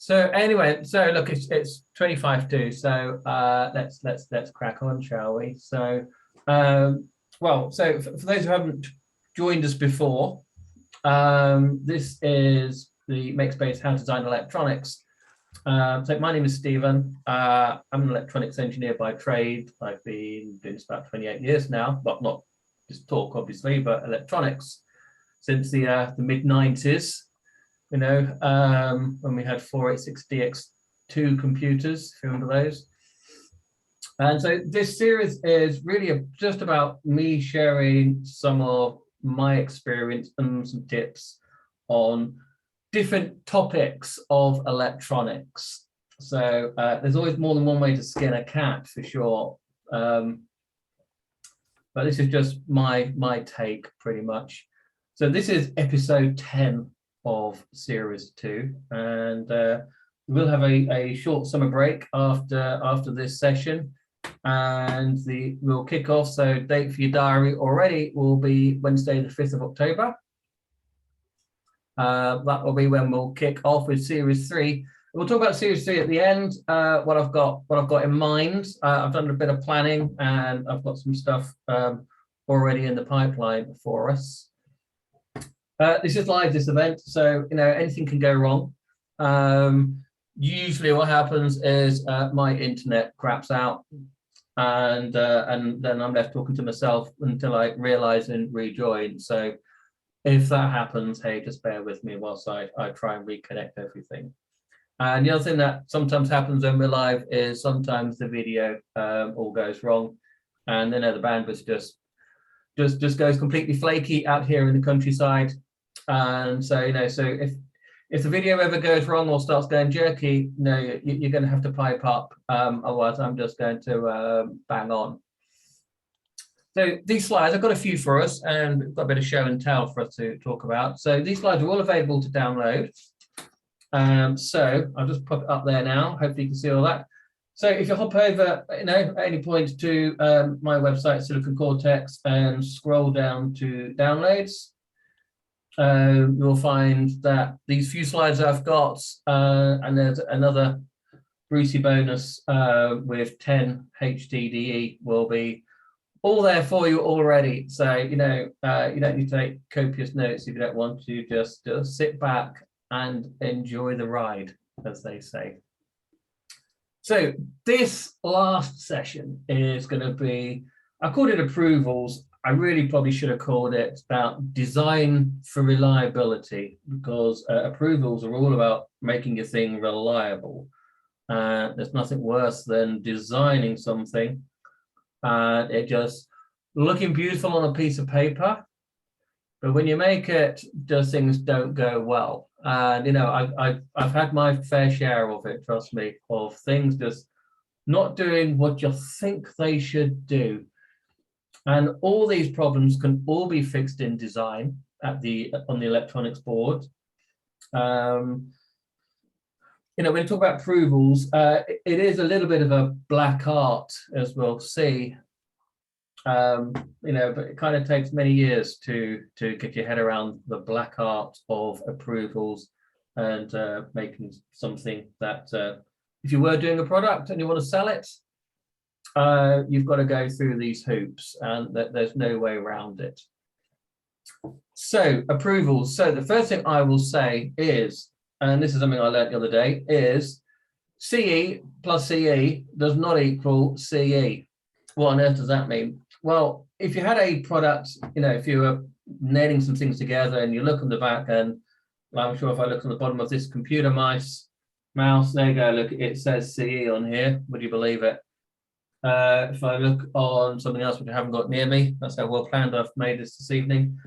So anyway, so look, it's 25 to, so let's crack on, shall we? So well, so for those who haven't joined us before, this is the Makespace How to Design Electronics. So my name is Stephen. I'm an electronics engineer by trade. I've been doing this about 28 years now, but not just talk obviously, but electronics since the mid-90s. You know, when we had 486DX2 computers, if you remember those. And so this series is really just about me sharing some of my experience and some tips on different topics of electronics. So there's always more than one way to skin a cat, for sure. But this is just my take, pretty much. So this is episode 10 of series 2, and we'll have a short summer break after this session, and we'll kick off. So date for your diary already will be Wednesday the 5th of October. That will be when we'll kick off with series 3. We'll talk about series 3 at the end. What I've got in mind. I've done a bit of planning, and I've got some stuff already in the pipeline for us. This is live, this event, so you know anything can go wrong. Usually what happens is my internet craps out, and then I'm left talking to myself until I realize and rejoin. So if that happens, hey, just bear with me whilst I try and reconnect everything. And the other thing that sometimes happens when we're live is sometimes the video all goes wrong, and then the bandwidth just goes completely flaky out here in the countryside. And so, you know, so if the video ever goes wrong or starts going jerky, you know, you're going to have to pipe up. Otherwise, I'm just going to bang on. So these slides, I've got a few for us, and we've got a bit of show and tell for us to talk about. So these slides are all available to download. So I'll just pop it up there now. Hopefully you can see all that. So if you hop over, you know, at any point to my website, Silicon Cortex, and scroll down to downloads, you'll find that these few slides I've got, and there's another Brucey bonus with 10 HDDE will be all there for you already. So, you know, you don't need to take copious notes if you don't want to. Just sit back and enjoy the ride, as they say. So this last session is going to be, I called it approvals. I really probably should have called it about design for reliability, because approvals are all about making your thing reliable. There's nothing worse than designing something and it just looking beautiful on a piece of paper, but when you make it, just things don't go well. And you know, I've had my fair share of it, trust me, of things just not doing what you think they should do. And all these problems can all be fixed in design on the electronics board. You know, when you talk about approvals, it is a little bit of a black art, as we'll see. You know, but it kind of takes many years to get your head around the black art of approvals and making something that, if you were doing a product and you want to sell it, you've got to go through these hoops, and there's no way around it. So approvals. So the first thing I will say is, and this is something I learned the other day, is CE plus CE does not equal CE. What on earth does that mean? Well, if you had a product, you know, if you were nailing some things together and you look on the back, and I'm sure if I look on the bottom of this computer mouse, there you go, look, it says CE on here. Would you believe it? If I look on something else which I haven't got near me, that's how well planned I've made this evening,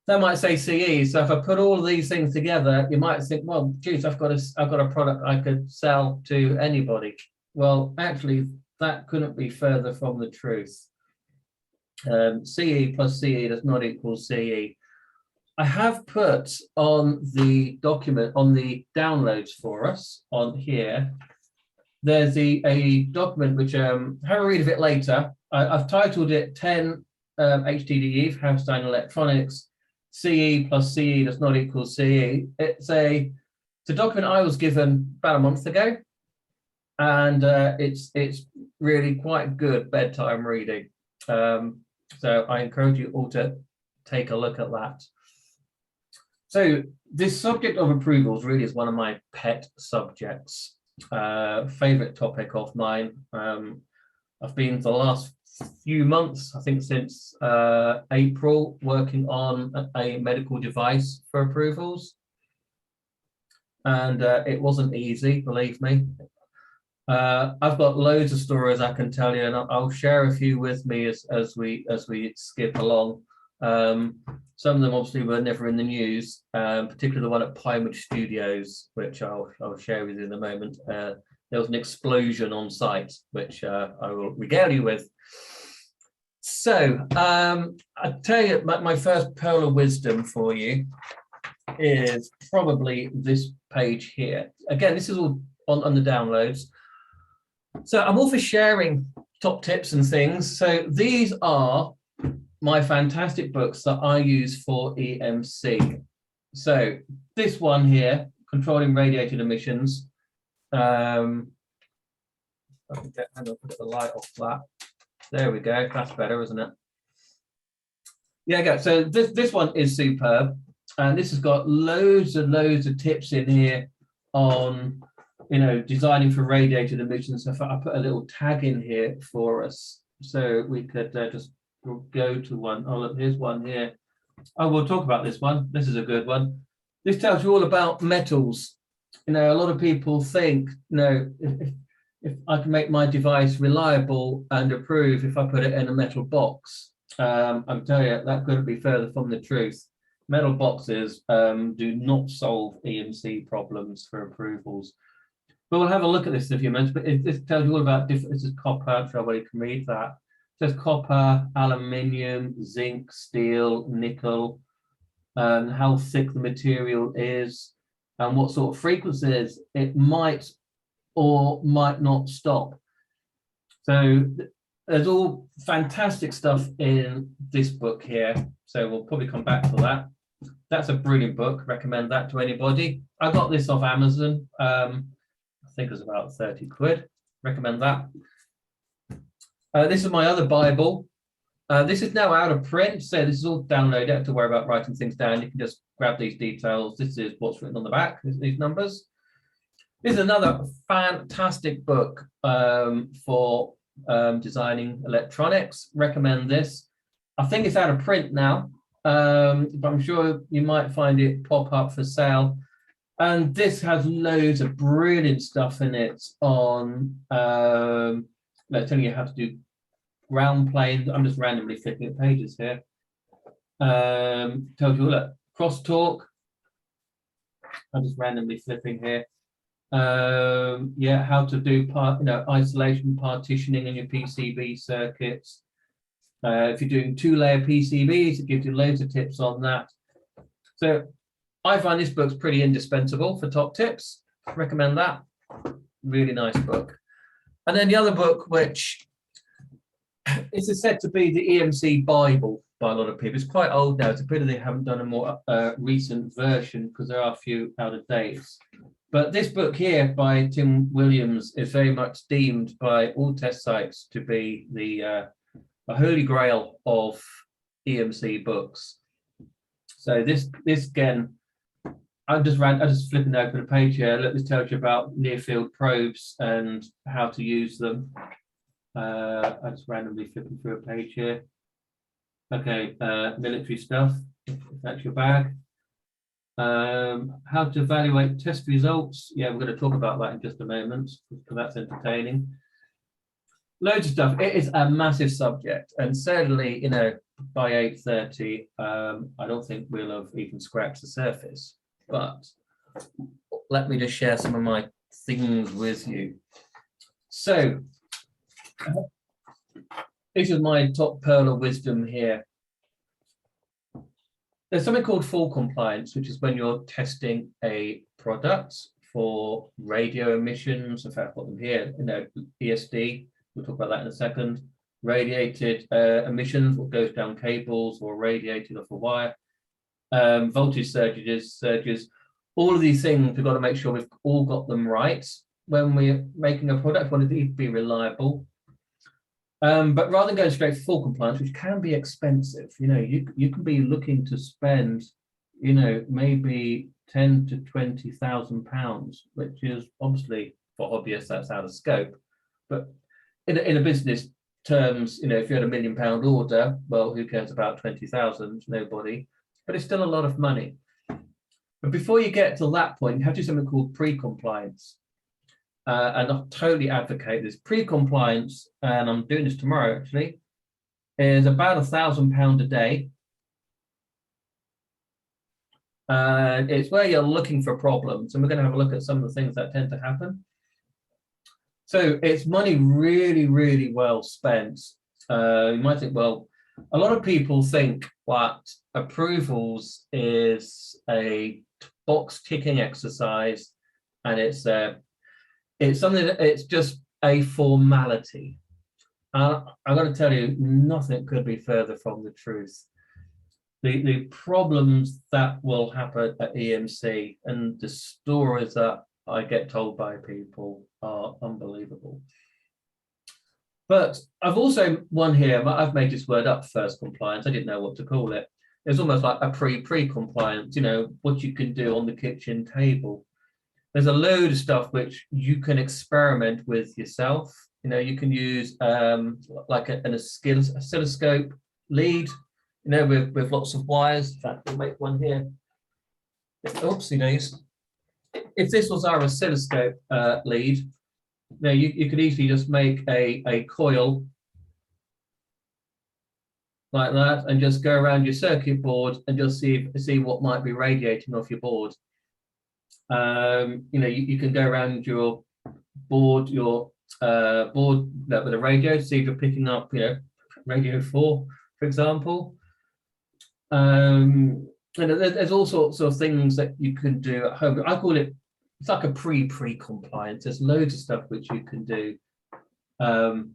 that might say CE. So if I put all of these things together, you might think, well, geez, I've got a product I could sell to anybody. Well, actually, that couldn't be further from the truth. CE plus CE does not equal CE. I have put on the document, on the downloads for us on here, there's a document which have a read of it later. I've titled it 10 HDDE for How to Design Electronics. CE plus CE does not equal CE. It's a a document I was given about a month ago, and it's really quite good bedtime reading. So I encourage you all to take a look at that. So this subject of approvals really is one of my pet subjects, favorite topic of mine. I've been for the last few months, I think since April, working on a medical device for approvals. And it wasn't easy, believe me. I've got loads of stories I can tell you, and I'll share a few with me as we skip along. Some of them obviously were never in the news, particularly the one at Pinewood Studios, which I'll share with you in a moment. There was an explosion on site, which I will regale you with. So I tell you, my first pearl of wisdom for you is probably this page here. Again, this is all on the downloads. So I'm all for sharing top tips and things. So these are my fantastic books that I use for EMC. So this one here, Controlling Radiated Emissions. I can get, hang on, put the light off that. There we go. That's better, isn't it? Yeah, go. So this one is superb, and this has got loads and loads of tips in here on, designing for radiated emissions. So I put a little tag in here for us, so we could just go to one. Oh, look, here's one here. Oh, we'll talk about this one. This is a good one. This tells you all about metals. A lot of people think, if I can make my device reliable and approved if I put it in a metal box. I'm telling you, that couldn't be further from the truth. Metal boxes do not solve EMC problems for approvals. But we'll have a look at this in a few minutes. But this tells you all about different. This is copper. So everybody can read that. It says copper, aluminium, zinc, steel, nickel, how thick the material is, and what sort of frequencies it might or might not stop. So there's all fantastic stuff in this book here. So we'll probably come back to that. That's a brilliant book. Recommend that to anybody. I got this off Amazon. I think it was about 30 quid. Recommend that. This is my other Bible. This is now out of print, so this is all downloaded. You don't have to worry about writing things down. You can just grab these details. This is what's written on the back, these numbers. This is another fantastic book for designing electronics. Recommend this. I think it's out of print now, but I'm sure you might find it pop up for sale. And this has loads of brilliant stuff in it on telling you how to do ground planes. I'm just randomly flipping at pages here. Tells you, look, crosstalk. I'm just randomly flipping here. Yeah, how to do isolation partitioning in your PCB circuits. If you're doing 2-layer PCBs, it gives you loads of tips on that. So I find this book's pretty indispensable for top tips. Recommend that. Really nice book. And then the other book, which is said to be the EMC Bible by a lot of people. It's quite old now. It's a pity they haven't done a more recent version because there are a few out of date. But this book here by Tim Williams is very much deemed by all test sites to be the holy grail of EMC books. So this again, I'm just flipping open a page here. Look, this tells you about near field probes and how to use them. I'm just randomly flipping through a page here. Okay, military stuff, if that's your bag. How to evaluate test results. Yeah, we're going to talk about that in just a moment because that's entertaining. Loads of stuff. It is a massive subject, and certainly, by 8:30, I don't think we'll have even scratched the surface. But let me just share some of my things with you. So this is my top pearl of wisdom here. There's something called full compliance, which is when you're testing a product for radio emissions. In fact, I've got them here, ESD. We'll talk about that in a second. Radiated emissions, what goes down cables or radiated off a wire. Voltage surges, all of these things, we've got to make sure we've all got them right when we're making a product. We want it to be reliable. But rather than going straight for full compliance, which can be expensive, you can be looking to spend, maybe 10 to 20,000 pounds, which is obviously for hobbyists, that's out of scope. But in a business terms, if you had £1 million order, well, who cares about 20,000? Nobody. But it's still a lot of money. But before you get to that point, you have to do something called pre-compliance. And I totally advocate this. Pre-compliance, and I'm doing this tomorrow actually, is about £1,000 a day. It's where you're looking for problems, and we're going to have a look at some of the things that tend to happen. So it's money really, really well spent. You might think, well, a lot of people think that approvals is a box ticking exercise, and it's something that it's just a formality. I've got to tell you, nothing could be further from the truth. The problems that will happen at EMC and the stories that I get told by people are unbelievable. But I've also one here, I've made this word up, first compliance. I didn't know what to call it. It's almost like a pre-compliance, what you can do on the kitchen table. There's a load of stuff which you can experiment with yourself. You can use like an oscilloscope lead, with lots of wires. In fact, we'll make one here. Oopsie days. If this was our oscilloscope lead, you could easily just make a coil like that and just go around your circuit board and just see what might be radiating off your board. You can go around your board, with a radio, see if you're picking up, radio 4, for example. And there's all sorts of things that you can do at home. I call it, it's like a pre-compliance. There's loads of stuff which you can do. Probably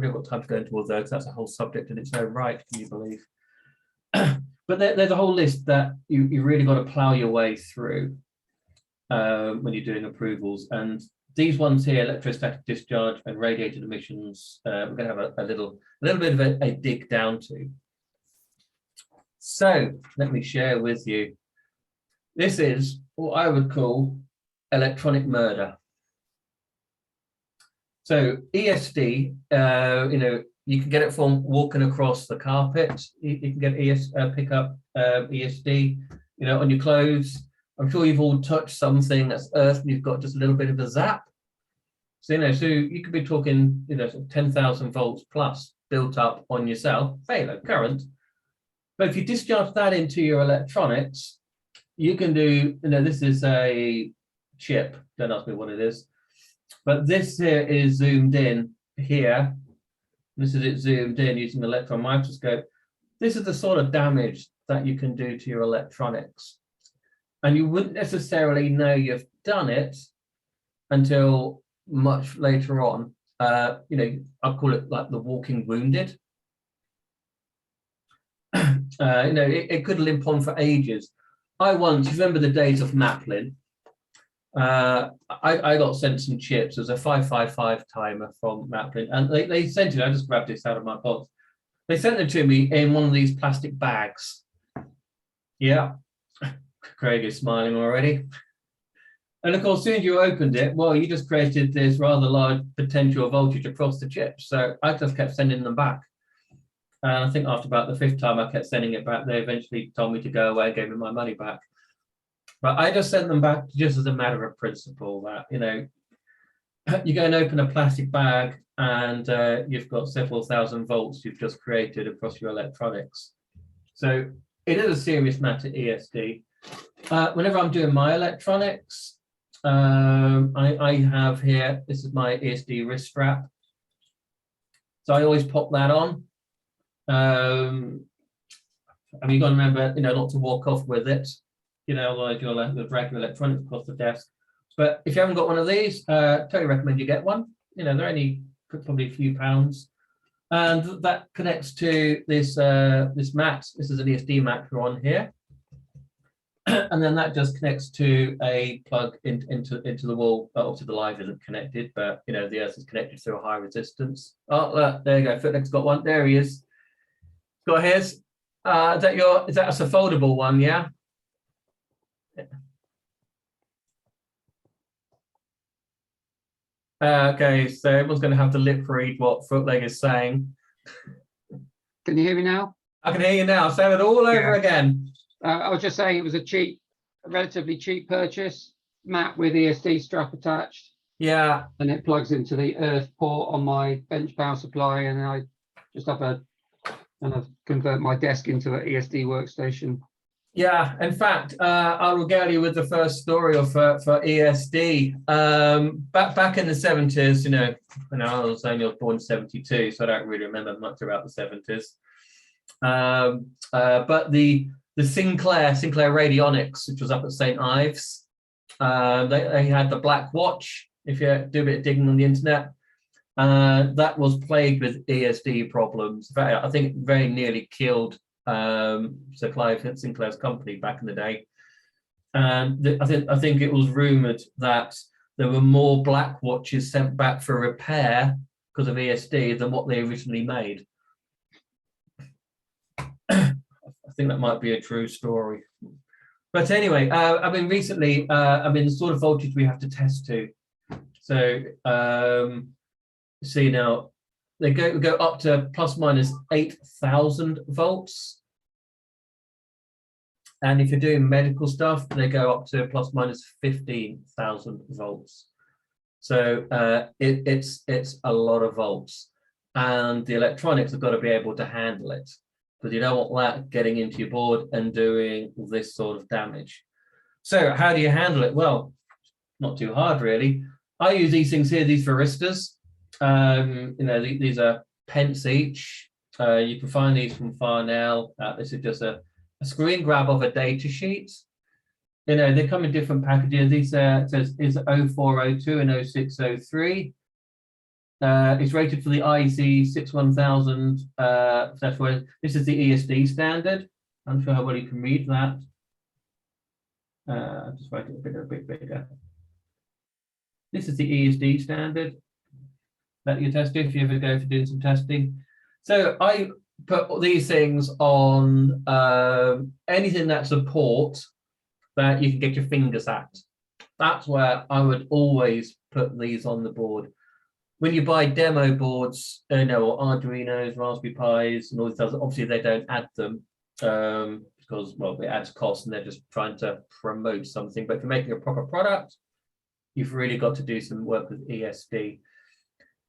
haven't got time to go into all those, because that's a whole subject in its own right, can you believe? But there's a whole list that you really got to plow your way through when you're doing approvals. And these ones here, electrostatic discharge and radiated emissions, we're going to have a little bit of a dig down to. So let me share with you. This is what I would call electronic murder. So ESD, you can get it from walking across the carpet. You can get pick up ESD, on your clothes. I'm sure you've all touched something that's earth and you've got just a little bit of a zap. So, so you could be talking, 10,000 volts plus built up on yourself, very low current. But if you discharge that into your electronics, you can do, this is a chip. Don't ask me what it is. But this here is zoomed in here. This is it zoomed in using an electron microscope. This is the sort of damage that you can do to your electronics. And you wouldn't necessarily know you've done it until much later on. I'll call it like the walking wounded. It could limp on for ages. I once, remember the days of Maplin, I got sent some chips. It was a 555 timer from Maplin, and they sent it. I just grabbed this out of my box. They sent it to me in one of these plastic bags. Yeah, Craig is smiling already. And of course, as soon as you opened it, well, you just created this rather large potential voltage across the chips. So I just kept sending them back. And I think after about the 5th time I kept sending it back, they eventually told me to go away and gave me my money back. But I just sent them back just as a matter of principle that, you go and open a plastic bag and you've got several thousand volts you've just created across your electronics. So it is a serious matter, ESD. Whenever I'm doing my electronics, I have here, this is my ESD wrist strap. So I always pop that on. You've got to remember, not to walk off with it, otherwise you'll drag your electronics across the desk. But if you haven't got one of these, totally recommend you get one. They're only probably a few pounds. And that connects to this mat. This is an ESD mat we're on here. And then that just connects to a plug into the wall. Obviously, the live isn't connected, but you know the earth is connected through a high resistance. Oh, look, there you go. Footleg's got one. There he is. Got his. Is that a foldable one? Yeah. Okay, so everyone's going to have to lip read what Footleg is saying. Can you hear me now? I can hear you now. Say it all over again. I was just saying it was a relatively cheap purchase, mat with ESD strap attached. Yeah. And it plugs into the earth port on my bench power supply, and I just have I've convert my desk into an ESD workstation. Yeah, in fact, I'll regale you with the first story for ESD. Back in the 70s, you know, I was born in 72, so I don't really remember much about the 70s. But the Sinclair radionics, which was up at St. Ives, they had the black watch. If you do a bit of digging on the internet, that was plagued with ESD problems. In fact, I think it very nearly killed Sir Clive Sinclair's company back in the day. And I think it was rumored that there were more black watches sent back for repair because of ESD than what they originally made. I think that might be a true story. But anyway, I mean, recently, the sort of voltage we have to test to. So, see now, they go up to plus minus 8,000 volts. And if you're doing medical stuff, they go up to plus minus 15,000 volts. So it's a lot of volts. And the electronics have got to be able to handle it, because you don't want that getting into your board and doing this sort of damage. So how do you handle it? Well, not too hard, really. I use these things here, these Baristas. These are pence each. You can find these from Farnell. This is just a screen grab of a data sheet. You know, they come in different packages. These says is 0402 and 0603. It's rated for the IEC 61000. That's where this is the ESD standard. I'm sure how well you can read that. I'll just write it a bit bigger. This is the ESD standard that you test if you ever go for doing some testing. So I put these things on anything that's a port that you can get your fingers at. That's where I would always put these on the board. When you buy demo boards, or Arduinos, Raspberry Pis, and all these others, obviously they don't add them because, well, it adds cost and they're just trying to promote something. But if you're making a proper product, you've really got to do some work with ESD.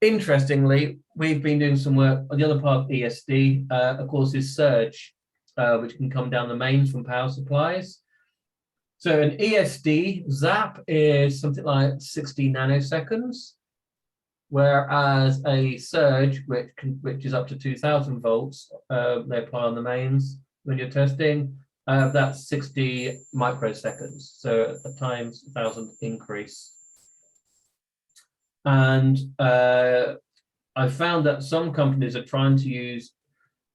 Interestingly, we've been doing some work on the other part of ESD, of course, is surge, which can come down the mains from power supplies. So an ESD zap is something like 60 nanoseconds, whereas a surge, which is up to 2000 volts, they apply on the mains when you're testing, that's 60 microseconds, so a times 1000 increase. And I found that some companies are trying to use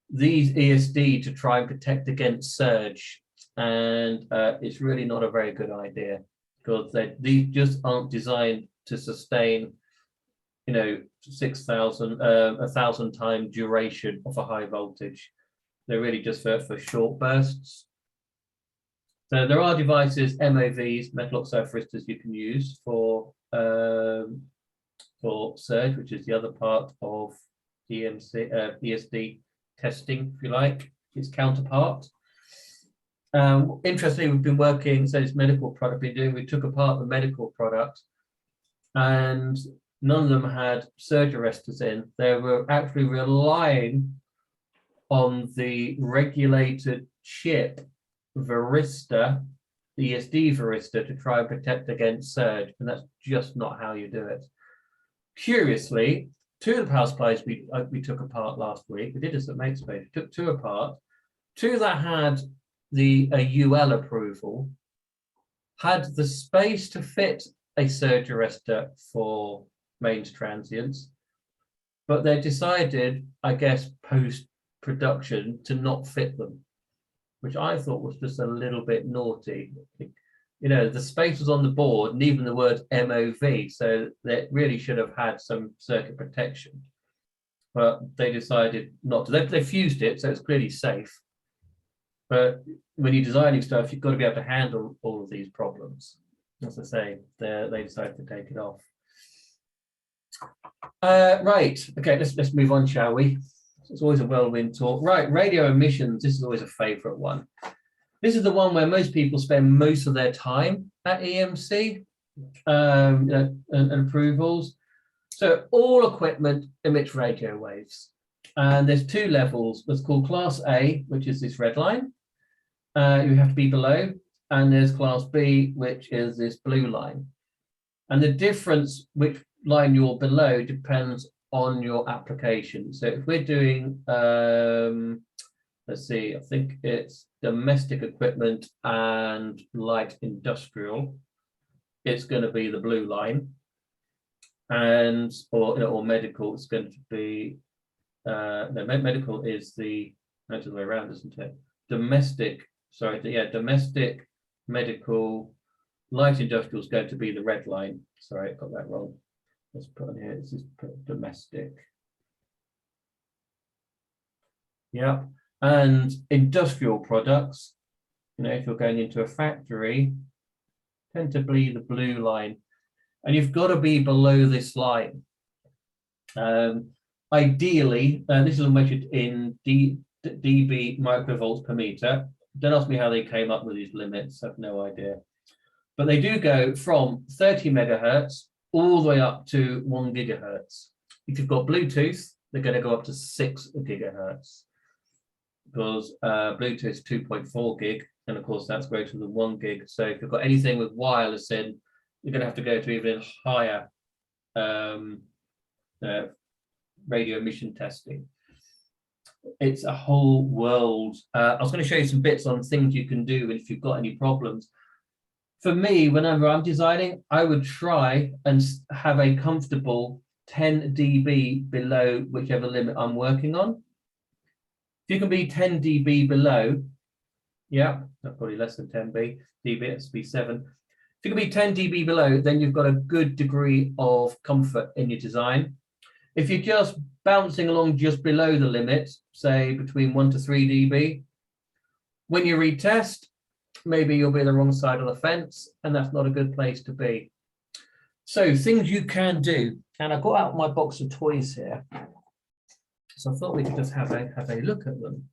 these ESD to try and protect against surge, and it's really not a very good idea, because these just aren't designed to sustain 6,000 1,000 time duration of a high voltage. They're really just for short bursts. So there are devices, MOVs, metal oxide varistors, you can use for surge, which is the other part of ESD testing, if you like, its counterpart. Interestingly, we've been working, so this medical product we took apart the medical product, and none of them had surge arresters in. They were actually relying on the regulated chip varistor, the ESD varistor, to try and protect against surge, and that's just not how you do it. Curiously, two of the power supplies we took apart last week, we did this at MakeSpace, we took two apart. Two that had the UL approval had the space to fit a surge arrestor for mains transients, but they decided, I guess, post-production to not fit them. which I thought was just a little bit naughty. You know, the space was on the board and even the word MOV, so they really should have had some circuit protection. But they decided not to. They fused it, so it's clearly safe. But when you're designing stuff, you've got to be able to handle all of these problems. As I say, they decided to take it off. Right, okay, let's move on, shall we? It's always a whirlwind talk. Right, radio emissions, this is always a favorite one. This is the one where most people spend most of their time at EMC and approvals. So all equipment emits radio waves. And there's two levels. What's called Class A, which is this red line. You have to be below. And there's Class B, which is this blue line. And the difference which line you're below depends on your application. So if we're doing, let's see, I think it's domestic equipment and light industrial, it's going to be the blue line. And or medical, it's going to be no, medical is the other way around, isn't it? Domestic, sorry, yeah, domestic, medical, light industrial is going to be the red line. Sorry, I got that wrong. Let's put on here. This is domestic. Yeah, and industrial products. You know, if you're going into a factory, tend to be the blue line. And you've got to be below this line. Ideally, this is measured in dB microvolts per meter. Don't ask me how they came up with these limits. I have no idea. But they do go from 30 megahertz all the way up to 1 gigahertz. If you've got Bluetooth, they're going to go up to 6 gigahertz. Because Bluetooth is 2.4 gig. And of course, that's greater than 1 gig. So if you've got anything with wireless in, you're going to have to go to even higher radio emission testing. It's a whole world. I was going to show you some bits on things you can do if you've got any problems. For me, whenever I'm designing, I would try and have a comfortable 10 dB below whichever limit I'm working on. If you can be 10 dB below, yeah, that's probably less than 10 dB, it's be 7. If you can be 10 dB below, then you've got a good degree of comfort in your design. If you're just bouncing along just below the limit, say between 1 to 3 dB, when you retest, maybe you'll be on the wrong side of the fence, and that's not a good place to be. So things you can do, and I've got out my box of toys here. So I thought we could just have a look at them.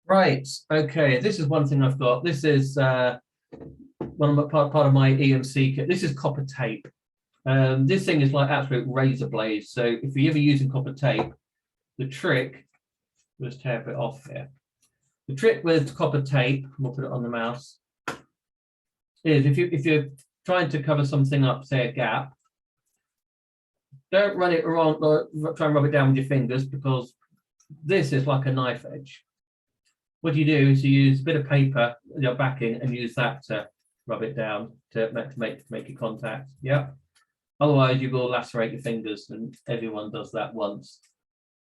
Right, okay, this is one thing I've got. This is part of my EMC kit. This is copper tape. This thing is like absolute razor blades. So if you're ever using copper tape, the trick, let's tear a bit off here. The trick with copper tape, we'll put it on the mouse, is if you're trying to cover something up, say a gap, don't run it around, try and rub it down with your fingers, because this is like a knife edge. What you do is you use a bit of paper, your backing, and use that to rub it down to make your contact. Yeah. Otherwise, you will lacerate your fingers, and everyone does that once.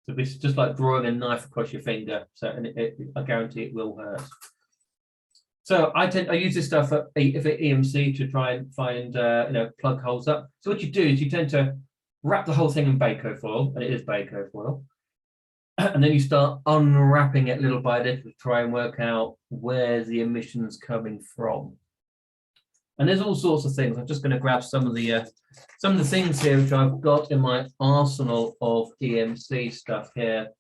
So it's just like drawing a knife across your finger. So, and I guarantee it will hurt. So I use this stuff at EMC to try and find plug holes up. So what you do is you tend to wrap the whole thing in Baco foil, and it is Baco foil, and then you start unwrapping it little by little to try and work out where the emission's coming from. And there's all sorts of things. I'm just going to grab some of the things here which I've got in my arsenal of EMC stuff here.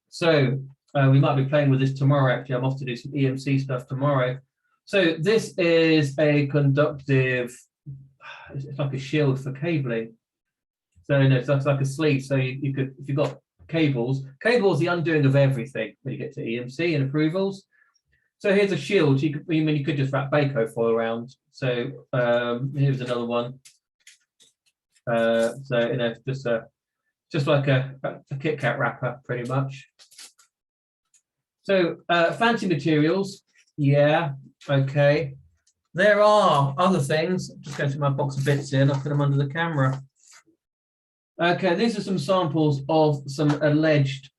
So we might be playing with this tomorrow. Actually, I'm off to do some EMC stuff tomorrow. So this is a conductive. It's like a shield for cabling. So no, it's like a sleeve. So you could, if you've got cables, the undoing of everything when you get to EMC and approvals. So here's a shield. You could just wrap Baco foil around. So here's another one. So just like a Kit Kat wrapper, pretty much. So fancy materials, yeah, okay. There are other things. Just go to my box of bits here and I'll put them under the camera. Okay, these are some samples of some alleged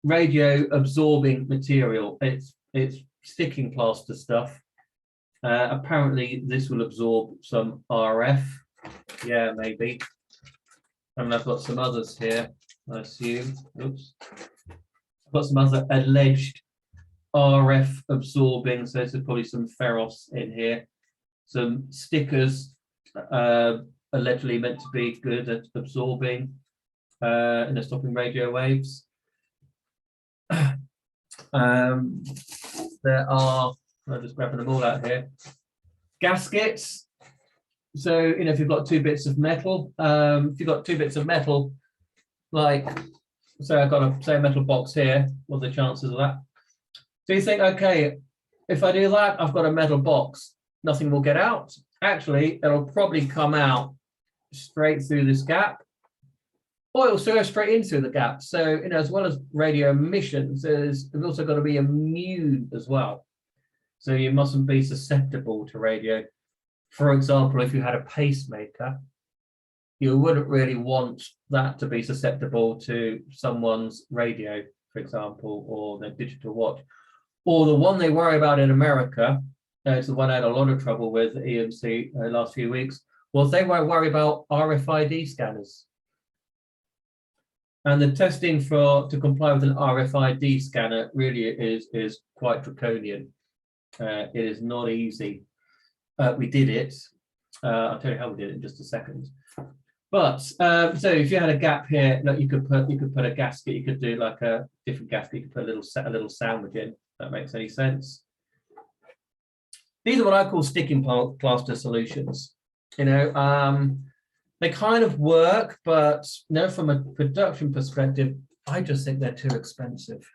radio absorbing material. It's sticking plaster stuff. Apparently this will absorb some RF. Yeah, maybe. And I've got some others here, I assume. Oops. I've got some other alleged RF absorbing, so there's probably some ferros in here. Some stickers allegedly meant to be good at absorbing stopping radio waves. There are, I'm just grabbing them all out here, gaskets. So, if you've got two bits of metal, like, so I've got a metal box here, what are the chances of that? So you think, okay, if I do that, I've got a metal box, nothing will get out. Actually, it'll probably come out straight through this gap, or it'll go straight into the gap. So, as well as radio emissions, there's also got to be immune as well. So you mustn't be susceptible to radio. For example, if you had a pacemaker, you wouldn't really want that to be susceptible to someone's radio, for example, or their digital watch. Or the one they worry about in America, it's the one I had a lot of trouble with at EMC last few weeks, was they were worried about RFID scanners. And the testing to comply with an RFID scanner really is quite draconian. It is not easy. We did it. I'll tell you how we did it in just a second. But so if you had a gap here, like you could put a gasket. You could do like a different gasket. You could put a little sandwich in. If that makes any sense. These are what I call sticking plaster solutions. They kind of work, but from a production perspective, I just think they're too expensive.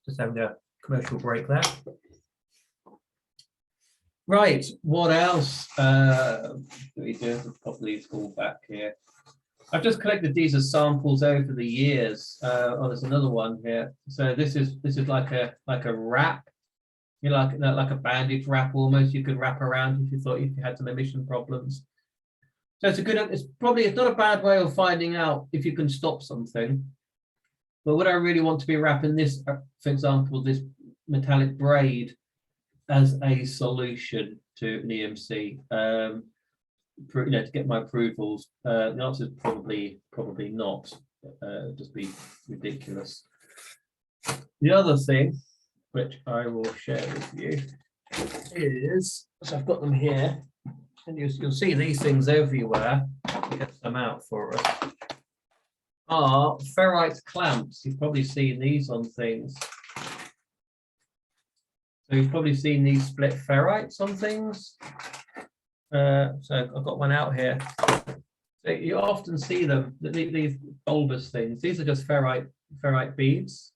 Just having a commercial break there. Right, what else do we do? Pop these all back here. I've just collected these as samples over the years. Oh, there's another one here. So this is like a wrap, like a bandage wrap almost. You could wrap around if you had some emission problems. So it's not a bad way of finding out if you can stop something. But would I really want to be wrapping this, for example, this metallic braid as a solution to an EMC, to get my approvals? The answer is probably not. Just be ridiculous. The other thing, which I will share with you, is, so I've got them here, and you'll see these things everywhere. Get some out for us. Are ferrite clamps. You've probably seen these on things. So you've probably seen these split ferrites on things. So I've got one out here. So you often see them, these bulbous things. These are just ferrite beads.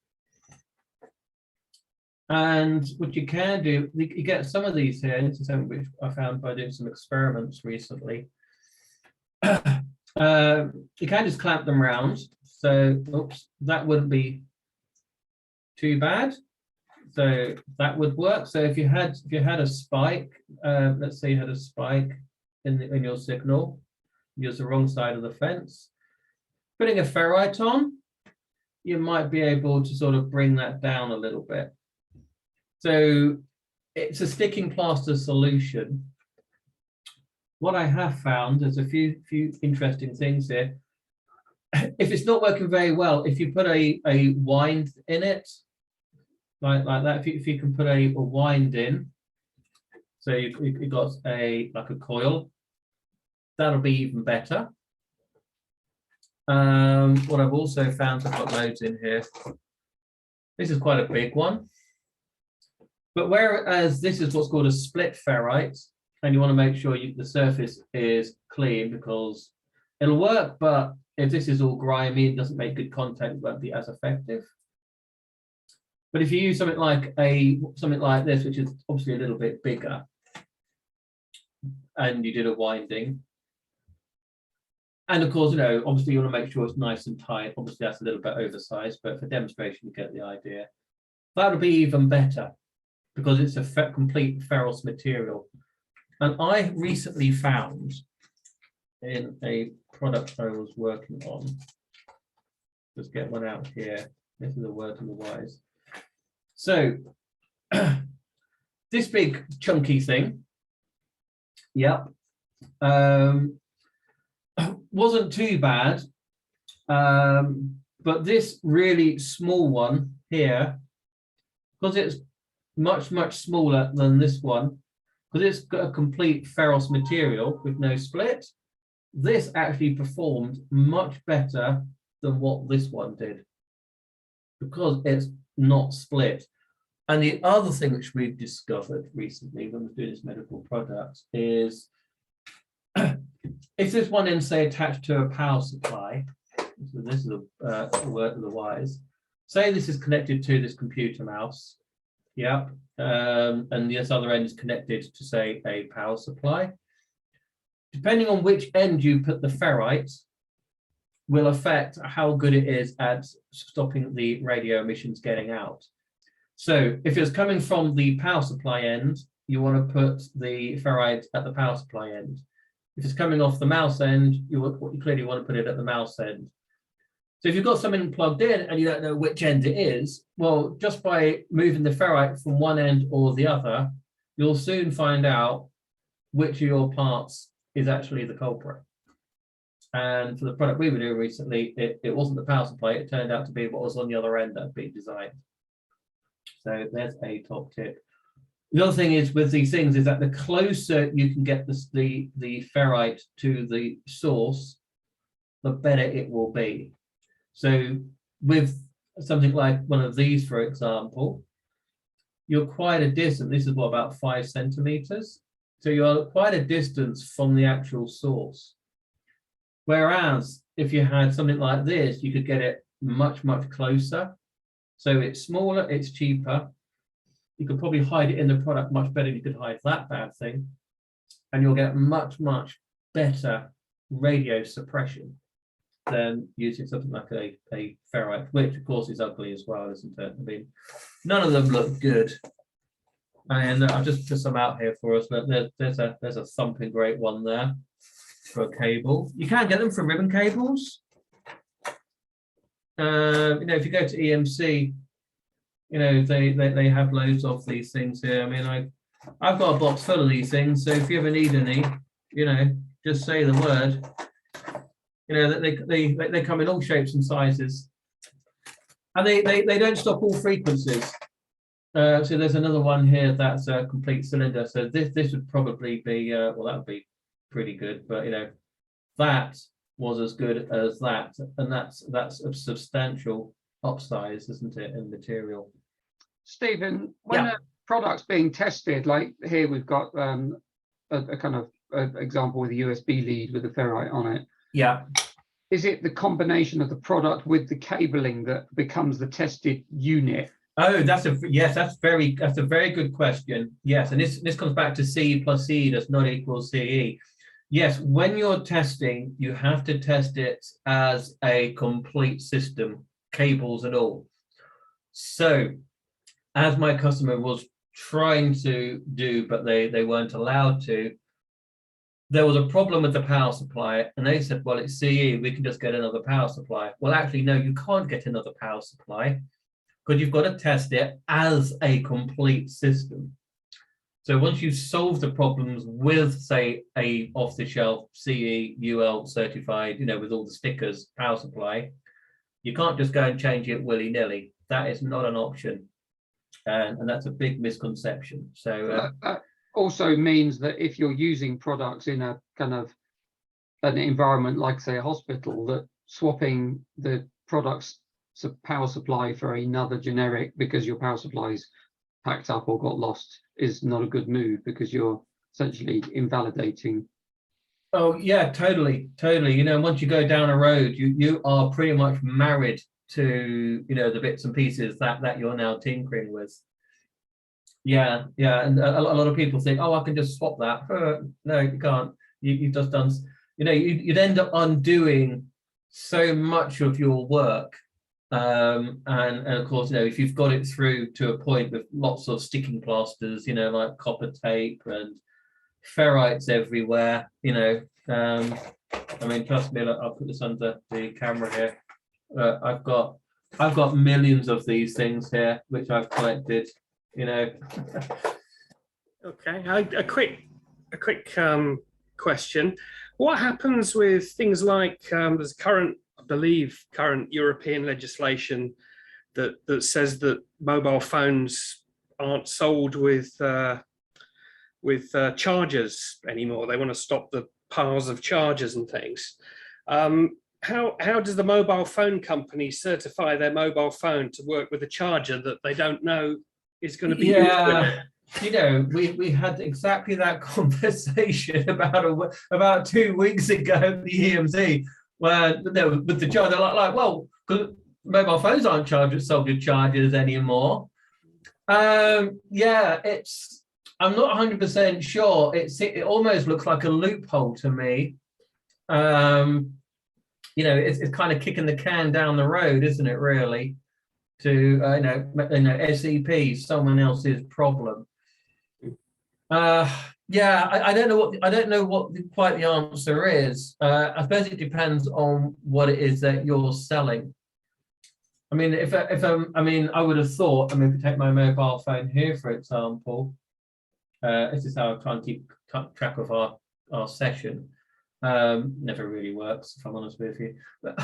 And what you can do, you get some of these here. This is something which I found by doing some experiments recently. You can just clamp them round. So, oops, that wouldn't be too bad. So that would work. So if you had a spike, let's say you had a spike in your signal, use the wrong side of the fence, putting a ferrite on, you might be able to sort of bring that down a little bit. So it's a sticking plaster solution. What I have found, there's a few interesting things here. If it's not working very well, if you put a wind in it, like that, if you can put a wind in, so you've got like a coil, that'll be even better. What I've also found, I've got loads in here. This is quite a big one. But whereas this is what's called a split ferrite, and you want to make sure the surface is clean because it'll work, but if this is all grimy and doesn't make good contact, it won't be as effective. But if you use something like this, which is obviously a little bit bigger, and you did a winding, and of course, obviously you want to make sure it's nice and tight. Obviously that's a little bit oversized, but for demonstration, you get the idea. That'll be even better because it's a complete ferrous material. And I recently found in a product I was working on, Let's get one out here. This is a word to the wise. So this big chunky thing, yep, wasn't too bad, but this really small one here, because it's much smaller than this one, because it's got a complete ferrous material with no split, this actually performed much better than what this one did, because it's not split. And the other thing which we've discovered recently when we're doing this medical product is if this one is, say, attached to a power supply, so this is a word of the wise, say this is connected to this computer mouse, yep, and this other end is connected to, say, a power supply. Depending on which end you put the ferrite will affect how good it is at stopping the radio emissions getting out. So if it's coming from the power supply end, you want to put the ferrite at the power supply end. If it's coming off the mouse end, you clearly want to put it at the mouse end. So if you've got something plugged in and you don't know which end it is, well, just by moving the ferrite from one end or the other, you'll soon find out which of your parts is actually the culprit. And for the product we were doing recently, it wasn't the power supply, it turned out to be what was on the other end that had been designed. So there's a top tip. The other thing is with these things is that the closer you can get the ferrite to the source, the better it will be. So with something like one of these, for example, you're quite a distance. This is what, about 5 centimeters. So you're quite a distance from the actual source. Whereas if you had something like this, you could get it much closer. So it's smaller, it's cheaper. You could probably hide it in the product much better than you could hide that bad thing. And you'll get much better radio suppression than using something like a ferrite, which of course is ugly as well, isn't it? I mean, none of them look good. And I've just put some out here for us. But there's a thumping great one there for a cable. You can get them from ribbon cables. You know, if you go to EMC, you know, they have loads of these things here. I mean, I've got a box full of these things. So if you ever need any, you know, just say the word. You know, they come in all shapes and sizes, and they don't stop all frequencies. So there's another one here that's a complete cylinder. So this would probably be well, that would be pretty good. But you know, that was as good as that, and that's a substantial upsize, isn't it, in material? Stephen, when a product's being tested, like here we've got a kind of example with a USB lead with a ferrite on it. Yeah. Is it the combination of the product with the cabling that becomes the tested unit? Oh, that's a very good question. Yes, and this comes back to C plus C does not equal CE. Yes, when you're testing, you have to test it as a complete system, cables and all. So, as my customer was trying to do, but they weren't allowed to, there was a problem with the power supply, and they said, well, it's CE, we can just get another power supply. Well, actually, no, you can't get another power supply, because you've got to test it as a complete system. So once you've solved the problems with, say, a off-the-shelf CE, UL certified, you know, with all the stickers power supply, you can't just go and change it willy-nilly. That is not an option. And that's a big misconception. So that also means that if you're using products in a kind of an environment like, say, a hospital, that swapping the product's power supply for another generic because your power supply's packed up or got lost is not a good move, because you're essentially invalidating. Oh yeah, totally. You know, once you go down a road, you are pretty much married to, you know, the bits and pieces that you're now tinkering with. Yeah, and a lot of people think, oh, I can just swap that. No, you can't. You've just done, you know, you'd end up undoing so much of your work. And of course, you know, if you've got it through to a point with lots of sticking plasters, you know, like copper tape and ferrites everywhere, you know, I mean, trust me, I'll put this under the camera here. I've got millions of these things here, which I've collected, you know. Okay, a quick question. What happens with things like there's current, I believe, current European legislation that says that mobile phones aren't sold with chargers anymore. They want to stop the piles of chargers and things. How does the mobile phone company certify their mobile phone to work with a charger that they don't know is going to be used with it? You know, we had exactly that conversation about 2 weeks ago at the EMC, where with the charger, like well, because mobile phones aren't sold with chargers anymore. Yeah, I'm not 100% sure. It almost looks like a loophole to me. You know, it's kind of kicking the can down the road, isn't it? Really, to SEP, someone else's problem. Yeah, I don't know what quite the answer is. I suppose it depends on what it is that you're selling. I mean, I would have thought. I mean, if you take my mobile phone here, for example, this is how I try and keep track of our session. Never really works, if I'm honest with you. But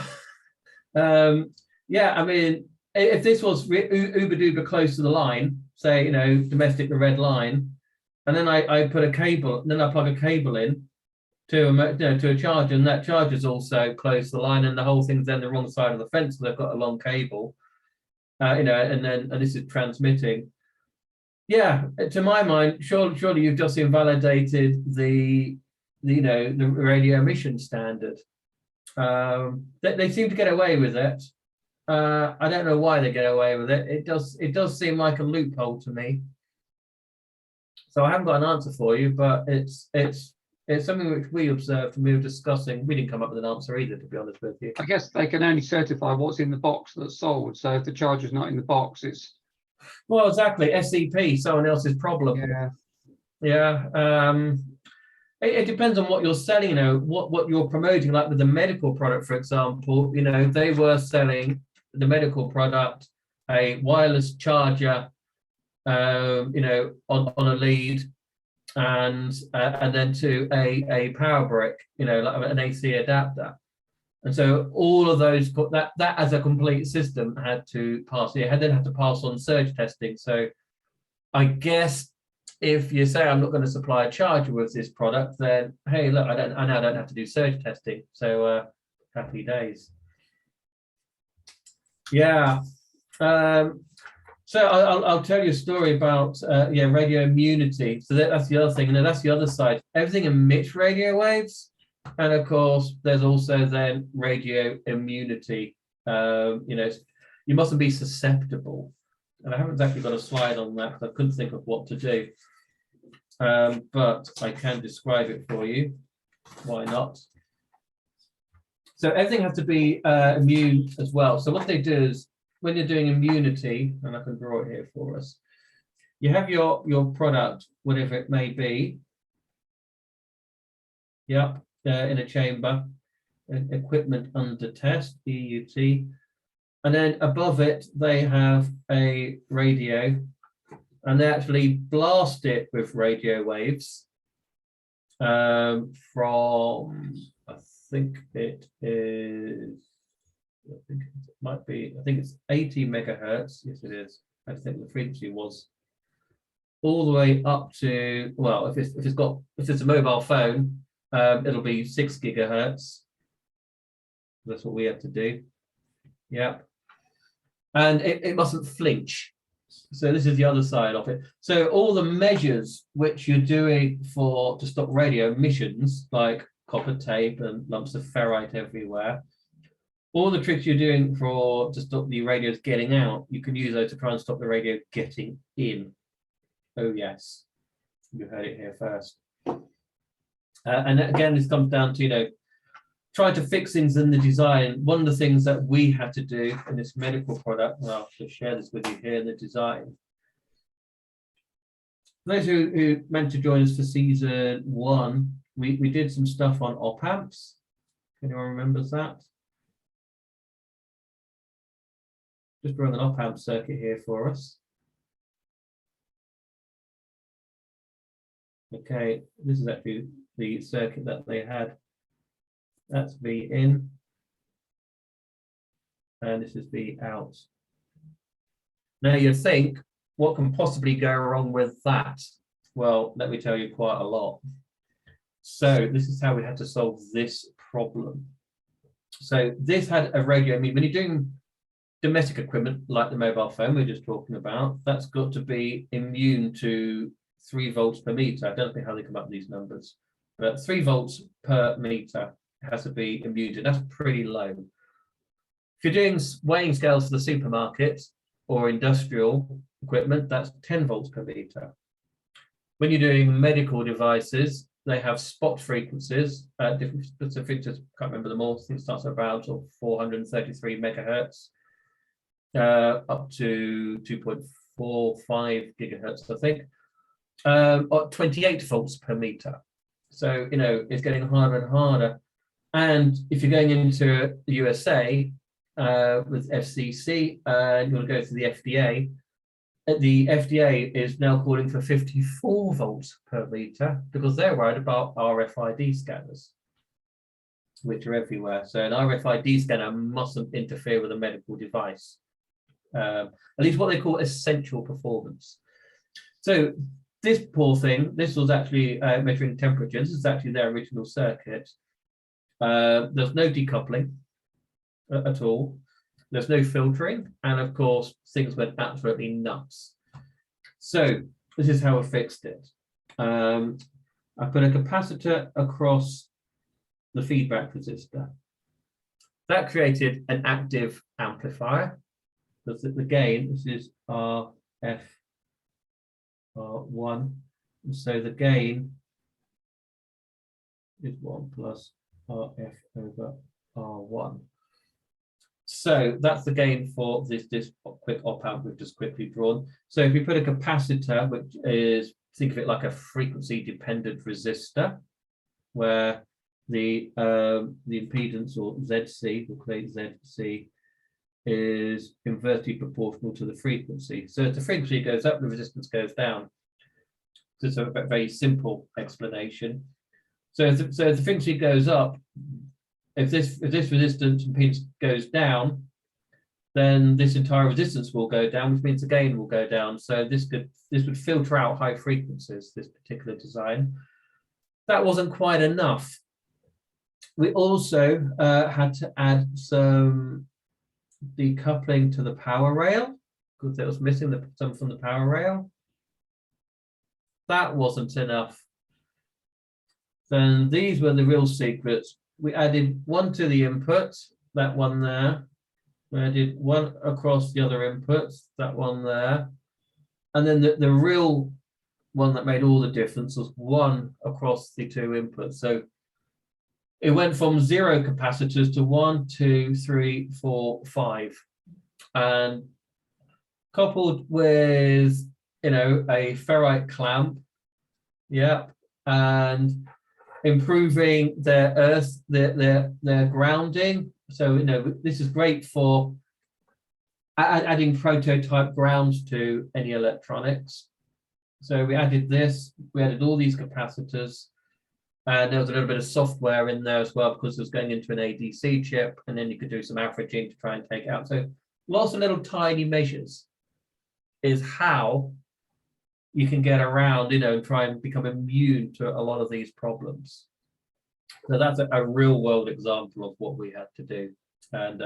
yeah, I mean, if this was uber duper close to the line, say, you know, domestic the red line, and then I put a cable, then I plug a cable in to a charger, and that charger's also close to the line, and the whole thing's then the wrong side of the fence, so they've got a long cable, you know, and this is transmitting. Yeah, to my mind, surely you've just invalidated the radio emission standard. They seem to get away with it. I don't know why they get away with it. It does seem like a loophole to me. So I haven't got an answer for you, but it's something which we observed and we were discussing. We didn't come up with an answer either, to be honest with you. I guess they can only certify what's in the box that's sold. So if the charger's not in the box, it's well, exactly, SEP, someone else's problem. Yeah. It depends on what you're selling, you know, what you're promoting. Like with the medical product, for example, you know, they were selling the medical product, a wireless charger, you know, on a lead, and then to a power brick, you know, like an AC adapter. And so all of those, that as a complete system had to pass. It then had to pass on surge testing. So I guess if you say I'm not going to supply a charger with this product, then hey, look, I now don't have to do surge testing. So happy days. Yeah. So I'll tell you a story about radio immunity. So that's the other thing, and that's the other side. Everything emits radio waves, and of course there's also then radio immunity. You know, you mustn't be susceptible. And I haven't exactly got a slide on that because I couldn't think of what to do. But I can describe it for you. Why not? So everything has to be immune as well. So what they do is when you're doing immunity, and I can draw it here for us, you have your product, whatever it may be. Yep, in a chamber, equipment under test, EUT. And then above it, they have a radio, and they actually blast it with radio waves from, I think it might be, I think it's 80 megahertz. Yes, it is. I think the frequency was all the way up to, well, if it's a mobile phone, it'll be 6 gigahertz. That's what we have to do. Yep. And it mustn't flinch. So this is the other side of it. So all the measures which you're doing to stop radio emissions, like copper tape and lumps of ferrite everywhere, all the tricks you're doing to stop the radios getting out, you can use those to try and stop the radio getting in. Oh yes, you heard it here first. And again, this comes down to, you know, try to fix things in the design. One of the things that we had to do in this medical product, and I'll just share this with you here in the design. For those who meant to join us for season 1, we did some stuff on op amps. Anyone remembers that? just run an op-amp circuit here for us. Okay, this is actually the circuit that they had. That's V in, and this is V out. Now you think, what can possibly go wrong with that? Well, let me tell you quite a lot. So this is how we had to solve this problem. So this had a radio. I mean, when you're doing domestic equipment like the mobile phone we're just talking about, that's got to be immune to 3 volts per meter. I don't know how they come up with these numbers, but 3 volts per meter has to be immune to. That's pretty low. If you're doing weighing scales for the supermarket or industrial equipment, that's 10 volts per meter. When you're doing medical devices, they have spot frequencies, different specific, just can't remember them all. I think it starts at about 433 megahertz, up to 2.45 gigahertz, I think, or 28 volts per meter. So, you know, it's getting harder and harder. And if you're going into the USA with FCC, and you want to go to the FDA is now calling for 54 volts per meter because they're worried about RFID scanners, which are everywhere. So an RFID scanner mustn't interfere with a medical device, at least what they call essential performance. So this poor thing, this was actually measuring temperature. This is actually their original circuit. There's no decoupling at all. There's no filtering, and of course, things went absolutely nuts. So this is how I fixed it. I put a capacitor across the feedback resistor. That created an active amplifier. Because the gain, this is RF1, and so the gain is 1 plus RF over R1. So that's the gain for this quick op-amp we've just quickly drawn. So if you put a capacitor, which is, think of it like a frequency-dependent resistor, where the impedance, or ZC, we'll create ZC, is inversely proportional to the frequency. So if the frequency goes up, the resistance goes down. So it's a very simple explanation. So if the frequency goes up, if this resistance impedance goes down, then this entire resistance will go down, which means the gain will go down. So this would filter out high frequencies, this particular design. That wasn't quite enough. We also had to add some decoupling to the power rail because it was missing some from the power rail. That wasn't enough. Then these were the real secrets. We added one to the input, that one there. We added one across the other inputs, that one there. And then the real one that made all the difference was one across the 2 inputs. So it went from 0 capacitors to 1, 2, 3, 4, 5. And coupled with, you know, a ferrite clamp, yeah, and improving their earth, their grounding. So, you know, this is great for adding prototype grounds to any electronics. So we added this, we added all these capacitors, and there was a little bit of software in there as well because it was going into an ADC chip, and then you could do some averaging to try and take it out. So lots of little tiny measures is how you can get around, you know, and try and become immune to a lot of these problems. So that's a real world example of what we had to do. And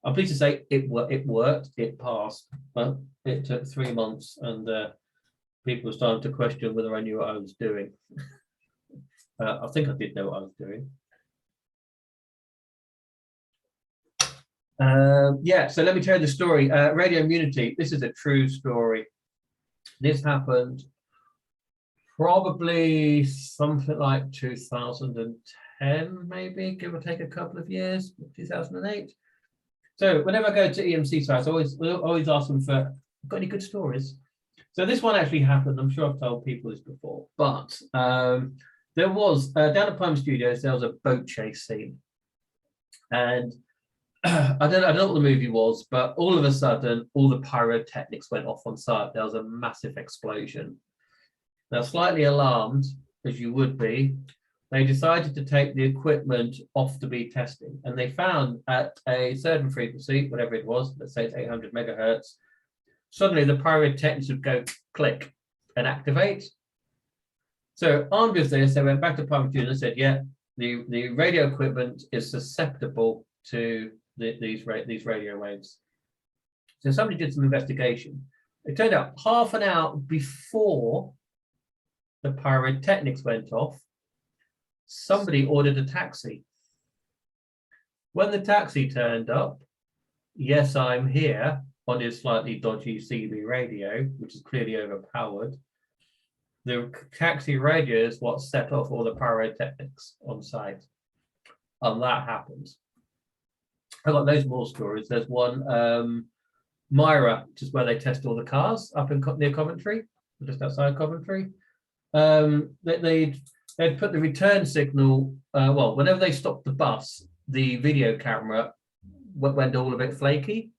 I'm pleased to say it worked, it passed, but it took 3 months, and people were starting to question whether I knew what I was doing. I think I did know what I was doing. Yeah, so let me tell you the story. Radio immunity, this is a true story. This happened probably something like 2010, maybe, give or take a couple of years, 2008. So whenever I go to EMC sites, I always ask them for, got any good stories? So this one actually happened. I'm sure I've told people this before, but there was, down at Palm Studios, there was a boat chase scene. And I don't know what the movie was, but all of a sudden, all the pyrotechnics went off on site. There was a massive explosion. Now, slightly alarmed, as you would be, they decided to take the equipment off to be testing. And they found at a certain frequency, whatever it was, let's say it's 800 megahertz, suddenly the pyrotechnics would go click and activate. So armed with this, they went back to Parliament and said, yeah, the radio equipment is susceptible to these radio waves. So somebody did some investigation. It turned out half an hour before the pyrotechnics went off, somebody ordered a taxi. When the taxi turned up, yes, I'm here, on his slightly dodgy CB radio, which is clearly overpowered. The taxi radio is what set off all the pyrotechnics on site. And that happens. I've got loads more stories. There's one, Myra, which is where they test all the cars up in near Coventry, just outside Coventry. They'd put the return signal, well, whenever they stopped the bus, the video camera went all a bit flaky.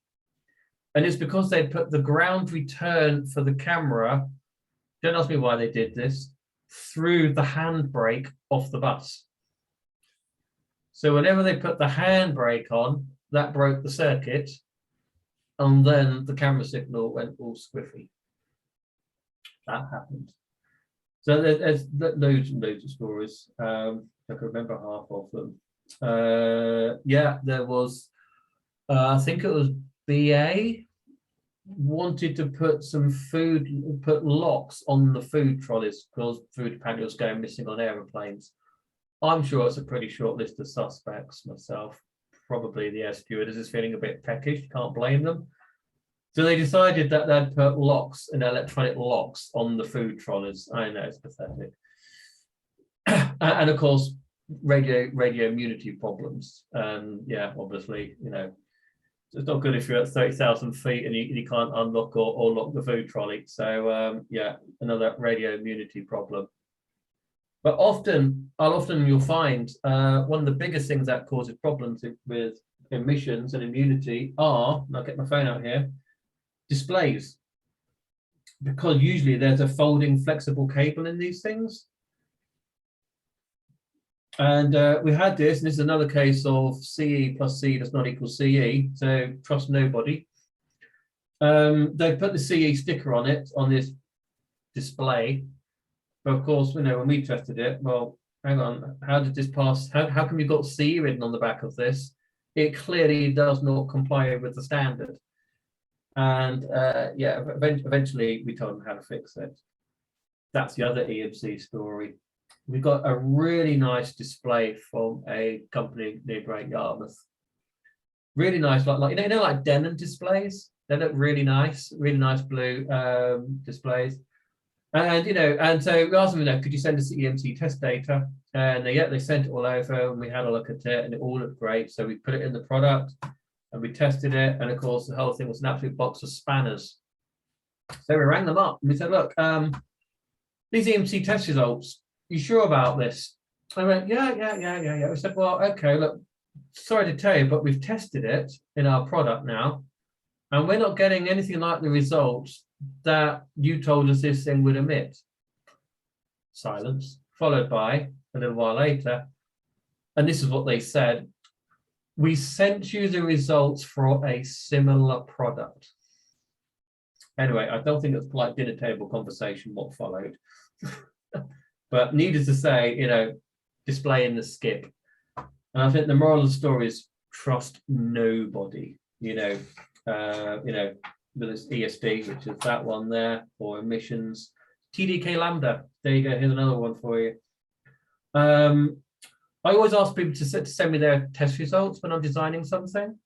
And it's because they put the ground return for the camera, don't ask me why they did this, through the handbrake off the bus. So whenever they put the handbrake on, that broke the circuit, and then the camera signal went all squiffy. That happened. So there's loads and loads of stories. I can remember half of them. Yeah, there was, I think it was BA wanted to put put locks on the food trolleys because food apparently was going missing on aeroplanes. I'm sure it's a pretty short list of suspects myself. Probably the air stewardess is feeling a bit peckish, can't blame them. So they decided that they'd put locks and electronic locks on the food trolleys. I know, it's pathetic. And of course, radio immunity problems. Yeah, obviously, you know, it's not good if you're at 30,000 feet and you can't unlock or lock the food trolley. So yeah, another radio immunity problem. But often you'll find one of the biggest things that causes problems with emissions and immunity are, and I'll get my phone out here, displays. Because usually there's a folding flexible cable in these things. And we had this, and this is another case of CE plus C does not equal CE, so trust nobody. They put the CE sticker on it, on this display. But of course, you know, when we tested it, well, hang on, how did this pass? How come you've got CE written on the back of this? It clearly does not comply with the standard. And yeah, eventually we told them how to fix it. That's the other EMC story. We got a really nice display from a company near Great Yarmouth. Really nice, like you know, like Denon displays. They look really nice blue displays. And you know, and so we asked them, you know, could you send us the EMC test data? And they sent it all over, and we had a look at it, and it all looked great. So we put it in the product, and we tested it, and of course the whole thing was an absolute box of spanners. So we rang them up, and we said, look, these EMC test results, you sure about this? I went, yeah. We said, well, okay, look, sorry to tell you, but we've tested it in our product now, and we're not getting anything like the results that you told us this thing would emit. Silence, followed by a little while later, and this is what they said: we sent you the results for a similar product. Anyway, I don't think it's polite dinner table conversation what followed. But needless to say, you know, displaying the skip. And I think the moral of the story is trust nobody. You know, whether it's ESD, which is that one there, or emissions. TDK Lambda, there you go, here's another one for you. I always ask people to send me their test results when I'm designing something.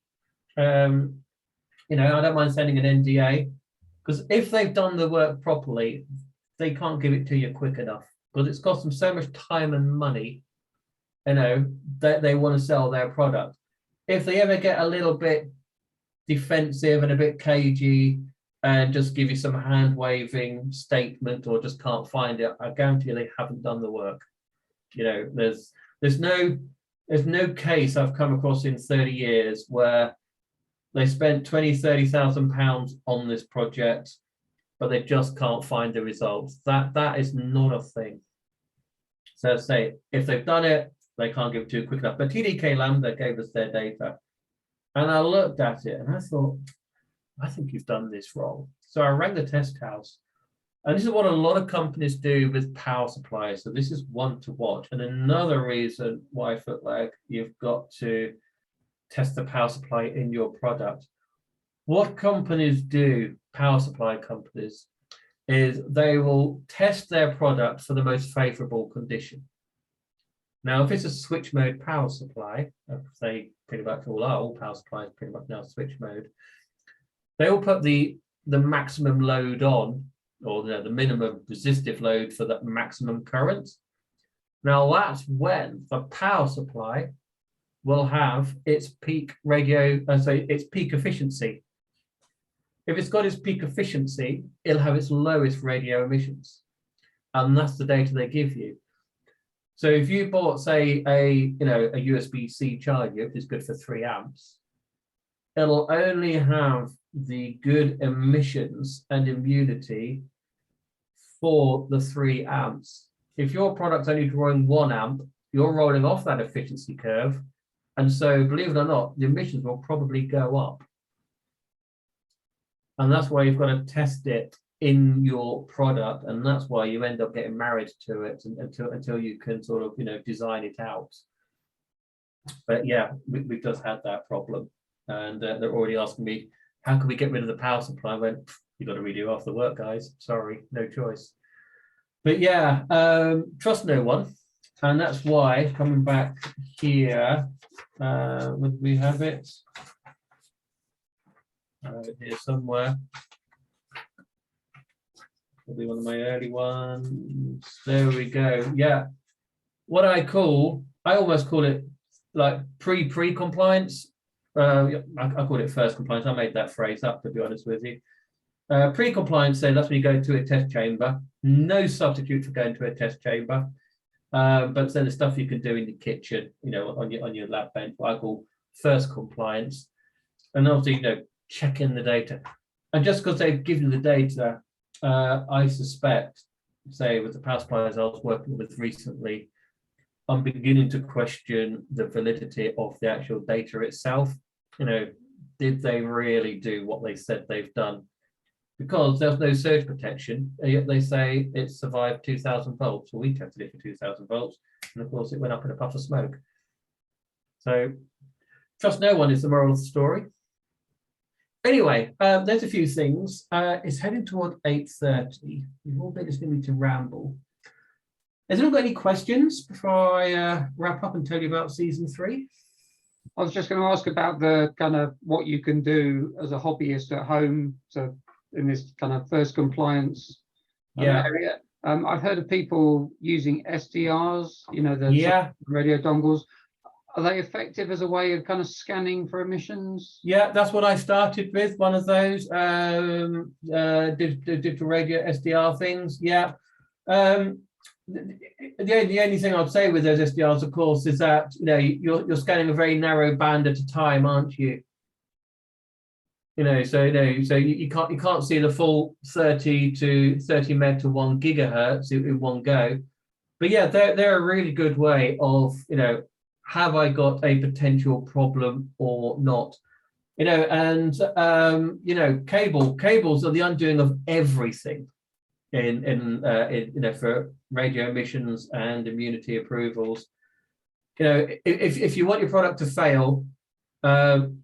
You know, I don't mind sending an NDA, because if they've done the work properly, they can't give it to you quick enough, because it's cost them so much time and money, you know, that they want to sell their product. If they ever get a little bit defensive and a bit cagey and just give you some hand waving statement or just can't find it, I guarantee you they haven't done the work. You know, there's no there's no case I've come across in 30 years where they spent 20,000–30,000 pounds on this project, but they just can't find the results. That is not a thing. So say if they've done it, they can't give it to you quick enough. But TDK Lambda gave us their data, and I looked at it and I thought, I think you've done this wrong. So I rang the test house, and this is what a lot of companies do with power supplies. So this is one to watch. And another reason why Footlag, you've got to test the power supply in your product. What companies do, power supply companies, is they will test their product for the most favorable condition. Now, if it's a switch mode power supply, they pretty much all power supplies pretty much now switch mode, they will put the maximum load on, or the minimum resistive load for the maximum current. Now that's when the power supply will have its peak radio, its peak efficiency. If it's got its peak efficiency, it'll have its lowest radio emissions, and that's the data they give you. So if you bought, say, a USB-C charger, which is good for 3 amps, it'll only have the good emissions and immunity for the 3 amps. If your product's only drawing 1 amp, you're rolling off that efficiency curve. And so, believe it or not, the emissions will probably go up. And that's why you've got to test it in your product. And that's why you end up getting married to it until you can sort of, design it out. But yeah, we've just had that problem. And they're already asking me, how can we get rid of the power supply? I went, you've got to redo half the work, guys. Sorry, no choice. But yeah, trust no one. And that's why, coming back here, would we have it? Here somewhere. Probably one of my early ones. There we go. Yeah. What I almost call it like pre-compliance. I call it first compliance. I made that phrase up, to be honest with you. Pre-compliance said that's when you go to a test chamber. No substitute for going to a test chamber. But then the stuff you can do in the kitchen, on your lab bench, what I call first compliance. And obviously, checking the data. And just because they've given the data, I suspect, say, with the power suppliers I was working with recently, I'm beginning to question the validity of the actual data itself. Did they really do what they said they've done? Because there's no surge protection, yet they say it survived 2,000 volts. Well, we tested it for 2,000 volts, and of course it went up in a puff of smoke. So trust no one is the moral of the story. Anyway, there's a few things. It's heading toward 8:30. You've all been listening to ramble. Has anyone got any questions before I wrap up and tell you about season 3? I was just going to ask about the kind of what you can do as a hobbyist at home in this kind of first compliance area. I've heard of people using SDRs, the radio dongles. Are they effective as a way of kind of scanning for emissions? Yeah, that's what I started with, one of those digital radio SDR things. Yeah. The only thing I'd say with those SDRs, of course, is that you're scanning a very narrow band at a time, aren't you? So you can't see the full 30 meg to 1 gigahertz in one go. But yeah, they're a really good way of have I got a potential problem or not? Cables are the undoing of everything for radio emissions and immunity approvals. If you want your product to fail,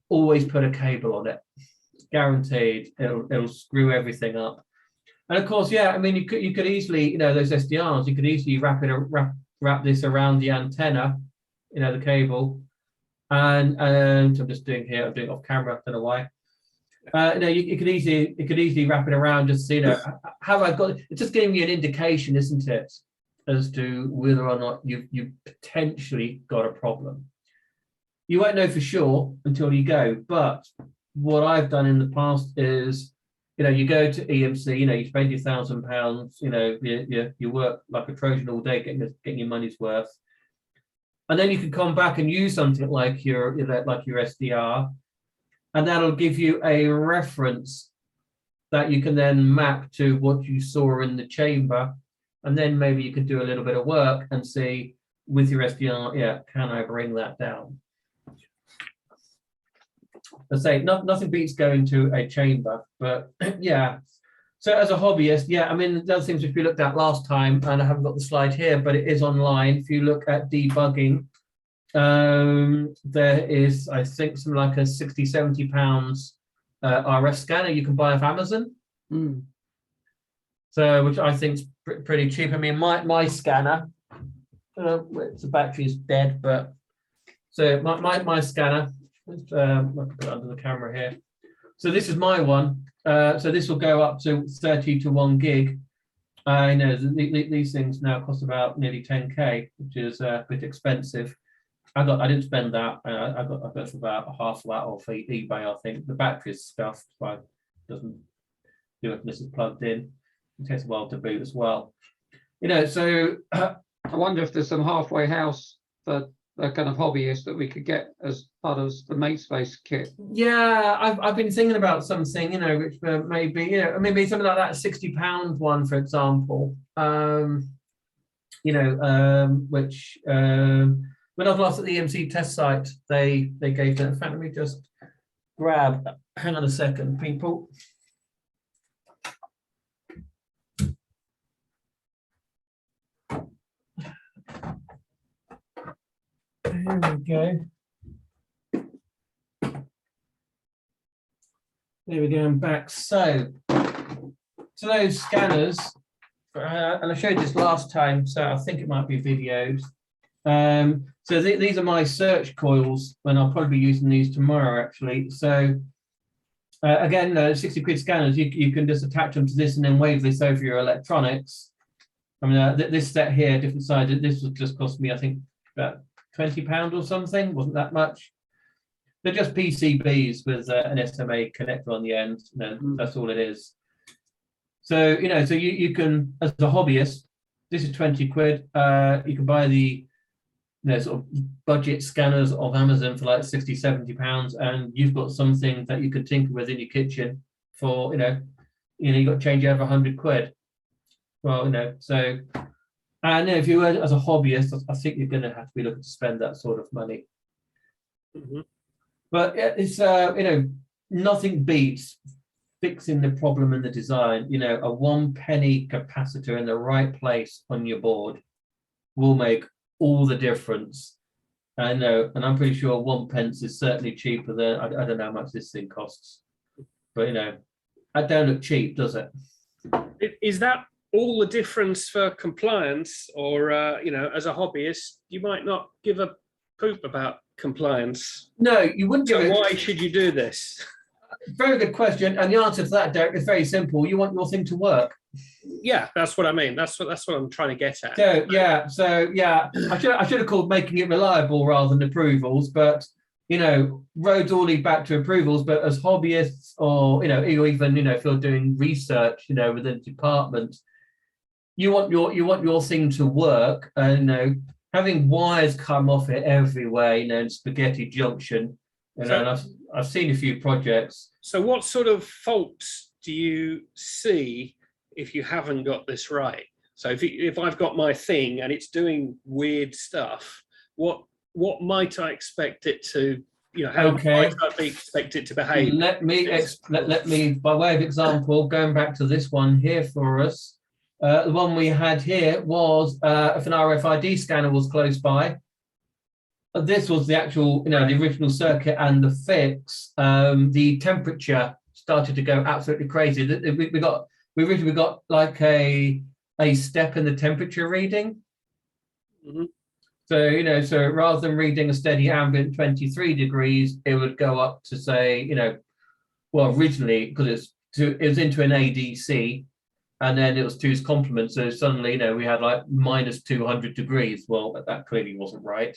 always put a cable on it. Guaranteed, it'll screw everything up. And of course, you could easily, those SDRs, you could easily wrap this around the antenna, the cable, and I'm just doing here. I'm doing it off camera. I don't know why. You could easily wrap it around just so have I got? It's just giving you an indication, isn't it, as to whether or not you potentially got a problem. You won't know for sure until you go, but what I've done in the past is, you go to EMC, you spend your £1,000, you work like a Trojan all day getting your money's worth. And then you can come back and use something like your SDR, and that'll give you a reference that you can then map to what you saw in the chamber. And then maybe you could do a little bit of work and see with your SDR, yeah, can I bring that down? I say nothing beats going to a chamber, but yeah. So as a hobbyist, yeah, I mean, the other things which we looked at last time, and I haven't got the slide here, but it is online. If you look at debugging, there is, I think, something like a £60–70 RF scanner you can buy off Amazon. So, which I think is pretty cheap. I mean, my scanner, the battery is dead, but so my scanner, I can put it under the camera here. So this is my one. So this will go up to 30 to 1 gig. I know these things now cost about nearly 10K, which is a bit expensive. I didn't spend that. I got about half of that off eBay. I think the battery is stuffed, but it doesn't do it unless it's plugged in. It takes a while to boot as well. You know, so I wonder if there's some halfway house for a kind of hobbyist that we could get as part of the MateSpace kit. Yeah, I've been thinking about something, you know, which maybe, you know, maybe something like that £60 one, for example. You know, which when I was last at the EMC test site, they gave that. In fact, let me just grab. Hang on a second, people. Here we go. There we go, I'm back. So those scanners, and I showed this last time, so I think it might be videoed. So these are my search coils, and I'll probably be using these tomorrow, actually. So again, 60 quid scanners, you can just attach them to this and then wave this over your electronics. I mean, this set here, different size, this would just cost me, I think, about £20 or something, wasn't that much. They're just PCBs with an SMA connector on the end. That's all it is. So, you know, so you can, as a hobbyist, this is 20 quid. You can buy the, you know, sort of budget scanners of Amazon for like £60–70, and you've got something that you can tinker with in your kitchen for, you know, you've got to change over 100 quid. Well, you know, so, and if you were as a hobbyist, I think you're going to have to be looking to spend that sort of money. But it's, you know, nothing beats fixing the problem in the design. You know, a 1 penny capacitor in the right place on your board will make all the difference. I know, and I'm pretty sure 1 pence is certainly cheaper than, I don't know how much this thing costs, but you know, that don't look cheap, does it? Is that all the difference for compliance, or you know, as a hobbyist, you might not give a poop about compliance? No, you wouldn't. So why should you do this? Very good question, and the answer to that, Derek, is very simple. You want your thing to work. Yeah, that's what I mean. That's what I'm trying to get at. So yeah, I should have called making it reliable rather than approvals, but you know, roads all lead back to approvals. But as hobbyists, or you know, even, you know, if you're doing research, you know, within a department, you want your thing to work, and you know, having wires come off it everywhere, you know, in spaghetti junction, you know, and I've seen a few projects. So what sort of faults do you see if you haven't got this right? So if I've got my thing and it's doing weird stuff, what might I expect it to, you know, how might I expect it to behave? Let me, by way of example, going back to this one here for us, the one we had here was if an RFID scanner was close by. This was the actual, you know, the original circuit and the fix. The temperature started to go absolutely crazy. We originally got like a step in the temperature reading. So, you know, so rather than reading a steady ambient 23 degrees, it would go up to, say, you know, well, originally, because it was into an ADC, and then it was 2's complement. So suddenly, you know, we had like minus 200 degrees. Well, that clearly wasn't right.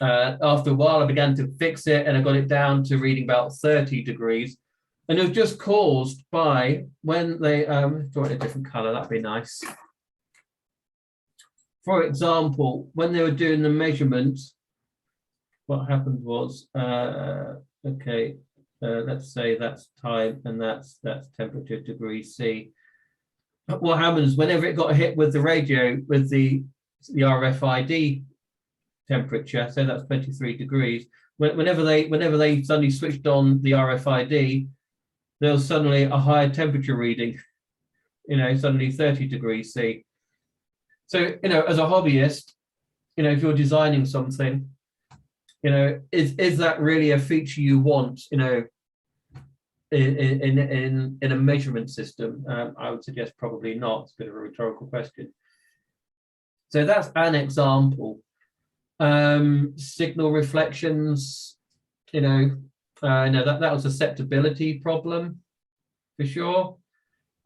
After a while, I began to fix it, and I got it down to reading about 30 degrees. And it was just caused by when they draw it a different color. That'd be nice. for example, when they were doing the measurements, what happened was, okay, let's say that's time and that's temperature degrees C. What happens whenever it got hit with the radio with the RFID temperature, so that's 23 degrees. Whenever they suddenly switched on the RFID, there was suddenly a higher temperature reading, suddenly 30 degrees C. So, as a hobbyist, if you're designing something, is that really a feature you want, in a measurement system? I would suggest probably not. It's a bit of a rhetorical question. So that's an example. Signal reflections, that was a susceptibility problem for sure.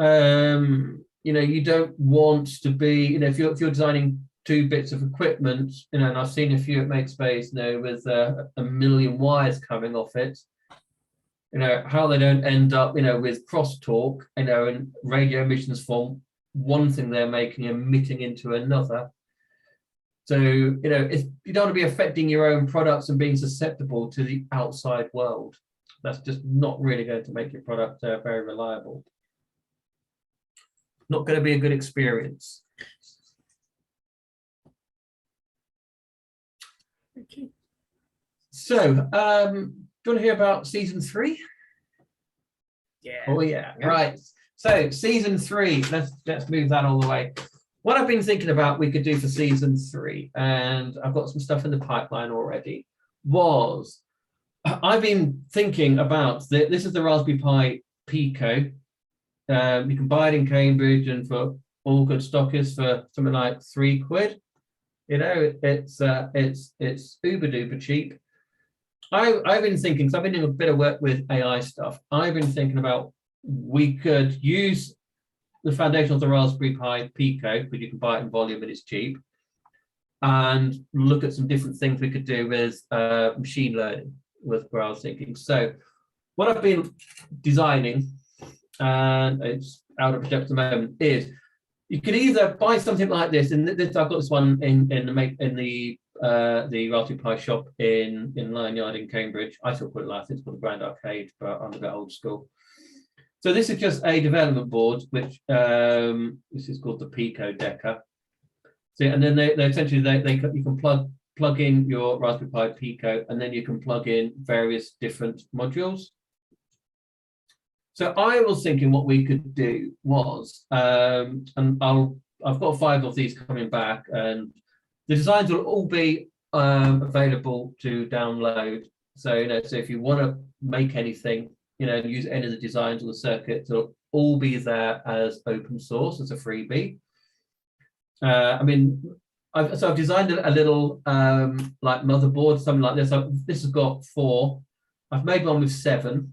You don't want to be, if you're designing 2 bits of equipment, and I've seen a few at MakeSpace, with a million wires coming off it, how they don't end up, with crosstalk, and radio emissions from one thing they're making emitting into another. So, if you don't want to be affecting your own products and being susceptible to the outside world, that's just not really going to make your product very reliable. Not going to be a good experience. Okay. So, do you want to hear about season 3? Yeah. Oh yeah, right. So season 3, let's move that all the way. What I've been thinking about we could do for season 3, and I've got some stuff in the pipeline already, was I've been thinking about this is the Raspberry Pi Pico. You can buy it in Cambridge, and for all good stockists for something like £3. It's uber duper cheap. I've been thinking, because I've been doing a bit of work with AI stuff. I've been thinking about we could use the foundation of the Raspberry Pi Pico, because you can buy it in volume and it's cheap, and look at some different things we could do with machine learning, with where I was thinking. So what I've been designing, and it's out of production at the moment, is you could either buy something like this, and I've got this one in the Raspberry Pi shop in Lion Yard in Cambridge. I still call it like, it's called the Grand Arcade, but I'm a bit old school. So this is just a development board, which this is called the Pico Decker. So, and then they essentially you can plug in your Raspberry Pi Pico, and then you can plug in various different modules. So I was thinking what we could do was, and I've got 5 of these coming back, and the designs will all be available to download. So so if you want to make anything, use any of the designs or the circuits, it'll all be there as open source, as a freebie. I've designed a little like motherboard, something like this. This has got 4. I've made one with 7.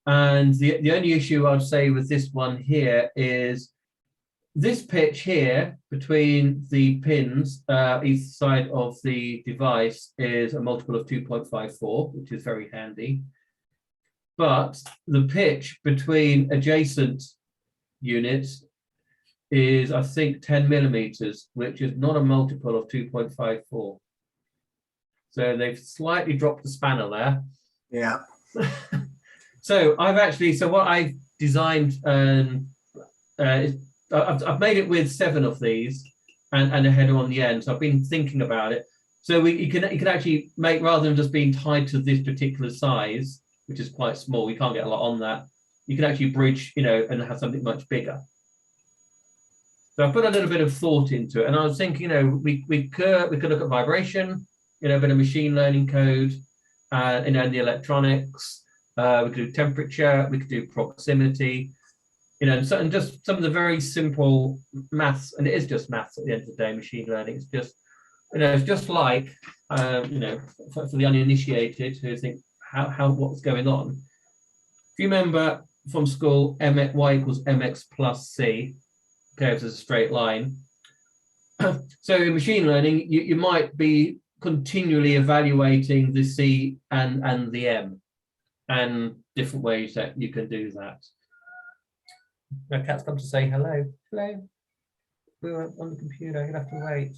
And the only issue I'd say with this one here is this pitch here between the pins each side of the device is a multiple of 2.54, which is very handy. But the pitch between adjacent units is, I think, 10 millimeters, which is not a multiple of 2.54. So they've slightly dropped the spanner there. Yeah. So what I've designed, I've made it with 7 of these and a header on the end. So I've been thinking about it. So you can actually make, rather than just being tied to this particular size, which is quite small, you can't get a lot on that. You can actually bridge, and have something much bigger. So I put a little bit of thought into it, and I was thinking, we could look at vibration, a bit of machine learning code, and the electronics. We could do temperature, we could do proximity, and just some of the very simple maths, and it is just maths at the end of the day, machine learning. It's just, it's just like, for the uninitiated who think, what's going on. If you remember from school, y equals mx plus c, curves as a straight line. So in machine learning, you might be continually evaluating the c and the m, and different ways that you can do that. My cat's come to say hello. Hello. we were on the computer. You'd have to wait.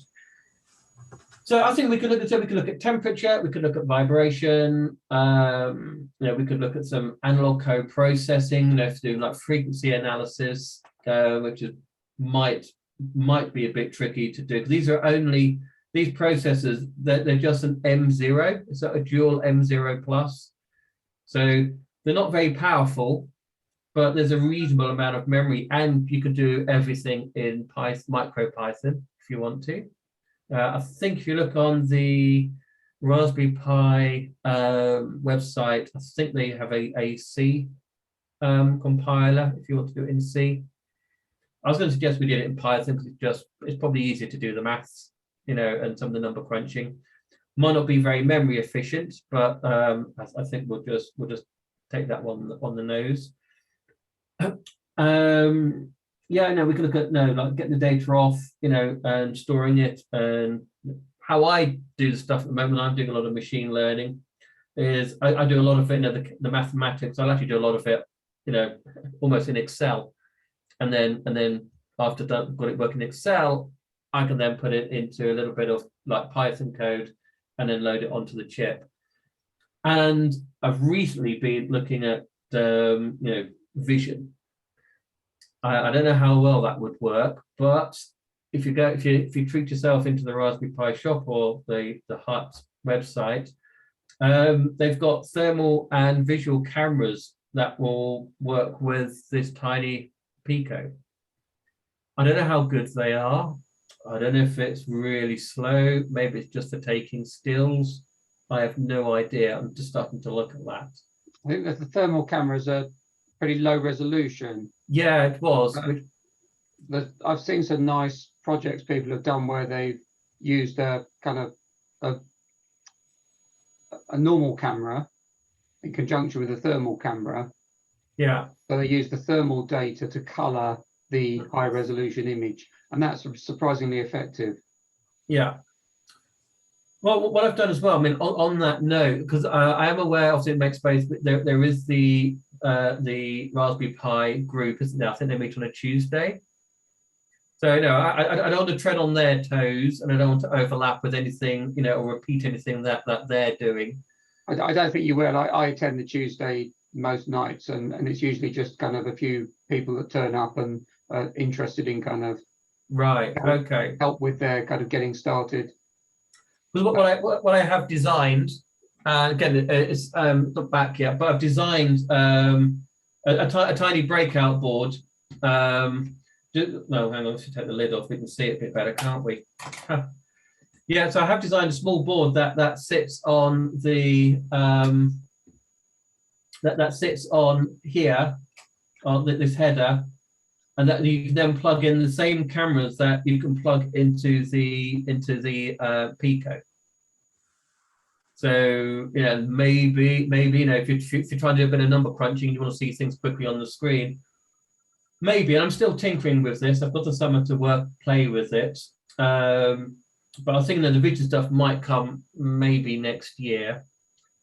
So I think we could look at, temperature, we could look at vibration, we could look at some analog code processing, to do like frequency analysis, which is might be a bit tricky to do, because these processors, they're just an M0, it's a dual M0 plus. So they're not very powerful, but there's a reasonable amount of memory, and you could do everything in Python, MicroPython, if you want to. I think if you look on the Raspberry Pi website, I think they have a C compiler if you want to do it in C. I was going to suggest we did it in Python because it's probably easier to do the maths, and some of the number crunching. Might not be very memory efficient, but I think we'll just take that one on the nose. We can look at like getting the data off, and storing it. And how I do the stuff at the moment, I'm doing a lot of machine learning, is I do a lot of it, the mathematics. I'll actually do a lot of it, almost in Excel, and then after got it working in Excel, I can then put it into a little bit of like Python code, and then load it onto the chip. And I've recently been looking at vision. I don't know how well that would work, but if you treat yourself into the Raspberry Pi shop or the Hut website, they've got thermal and visual cameras that will work with this tiny Pico. I don't know how good they are. I don't know if it's really slow. Maybe it's just for taking stills. I have no idea. I'm just starting to look at that. I think that the thermal cameras are pretty low resolution. Yeah, it was. I've seen some nice projects people have done where they've used a kind of a normal camera in conjunction with a thermal camera. Yeah. So they use the thermal data to color the high resolution image, and that's surprisingly effective. Yeah. Well, what I've done as well, I mean, on that note, because I am aware, obviously, it makes space, but there is the Raspberry Pi group, isn't there? I think they meet on a Tuesday. So, I don't want to tread on their toes, and I don't want to overlap with anything, or repeat anything that they're doing. I don't think you will. I attend the Tuesday most nights, and it's usually just kind of a few people that turn up and are interested in kind of help with their kind of getting started. Because what I have designed, again, it's not back yet, but I've designed a tiny breakout board. No, hang on, let's take the lid off. We can see it a bit better, can't we? Yeah, so I have designed a small board that sits on the that sits on here on this header, and that you can then plug in the same cameras that you can plug into the Pico. So maybe if you're trying to do a bit of number crunching, you want to see things quickly on the screen. Maybe, and I'm still tinkering with this. I've got the summer to play with it, but I think that the vision stuff might come maybe next year,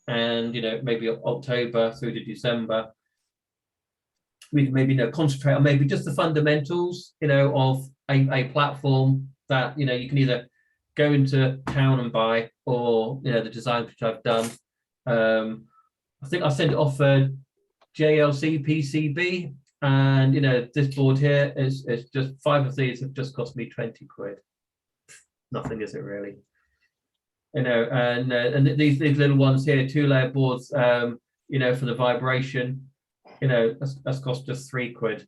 and maybe October through to December. We can maybe concentrate on maybe just the fundamentals, of a platform that you can either go into town and buy, or the designs which I've done. I think I sent it off for JLC PCB, and this board here is just 5 of these have just cost me 20 quid. Nothing, is it really? And these little ones here, 2-layer boards, for the vibration, that's cost just 3 quid.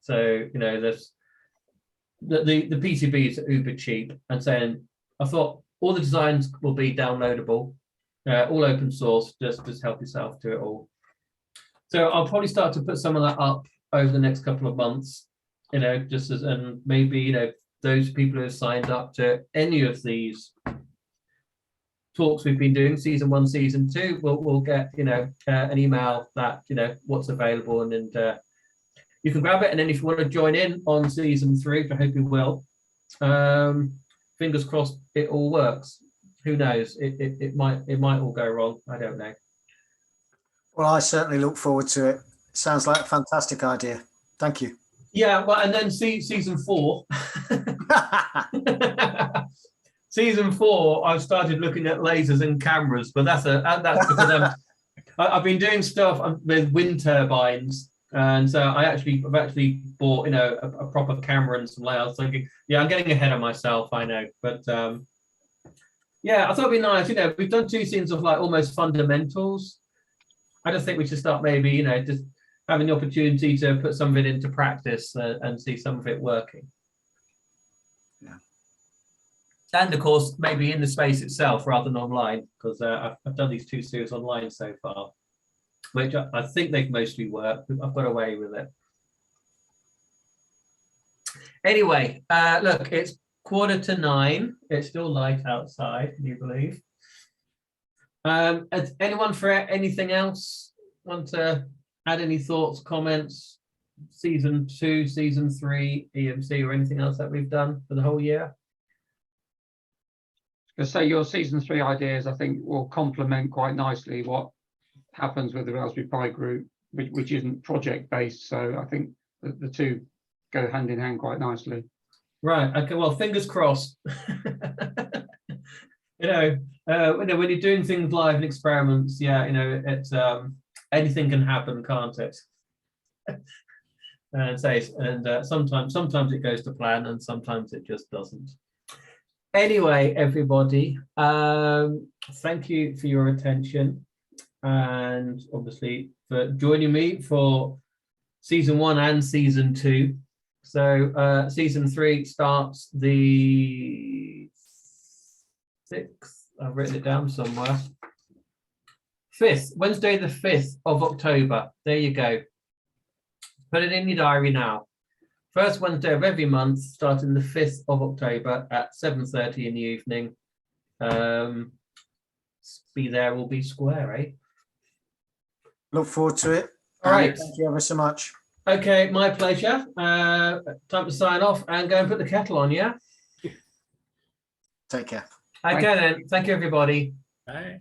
So there's the PCBs are uber cheap, and saying I thought all the designs will be downloadable, all open source. Just help yourself to it all. So I'll probably start to put some of that up over the next couple of months, just as, and maybe those people who have signed up to any of these talks we've been doing, season 1, season 2, we'll get an email that what's available, and you can grab it. And then if you want to join in on season 3, which I hope you will, fingers crossed it all works. Who knows? It might all go wrong. I don't know. Well, I certainly look forward to it. Sounds like a fantastic idea. Thank you. Yeah, well, and then season 4. Season 4, I've started looking at lasers and cameras, but that's because I've been doing stuff with wind turbines, and so I've actually bought a proper camera and some layouts. Thinking, yeah, I'm getting ahead of myself, I know, but yeah, I thought it'd be nice. We've done 2 scenes of like almost fundamentals. I just think we should start maybe just having the opportunity to put some of it into practice and see some of it working. Yeah. And of course, maybe in the space itself rather than online, because I've done these 2 series online so far, which I think they've mostly worked. I've got away with it. Anyway, look, it's 8:45. It's still light outside, can you believe? Anyone for anything else want to add any thoughts, comments, season 2, season 3, EMC, or anything else that we've done for the whole year? So your season 3 ideas, I think, will complement quite nicely what happens with the Raspberry Pi group, which isn't project based. So I think the 2 go hand in hand quite nicely. Right. Okay. Well, fingers crossed. When you're doing things live and experiments, yeah, it's anything can happen, can't it? And sometimes it goes to plan, and sometimes it just doesn't. Anyway, everybody, thank you for your attention, and obviously for joining me for season 1 and season 2. So season 3 starts the 6th. I've written it down somewhere. 5th, Wednesday the 5th of October. There you go. Put it in your diary now. First Wednesday of every month, starting the 5th of October at 7:30 in the evening. Be there or be square, eh? Look forward to it. All right. Thank you ever so much. Okay, my pleasure. Time to sign off and go and put the kettle on, yeah? Take care. Okay then. Thank you, everybody. Bye.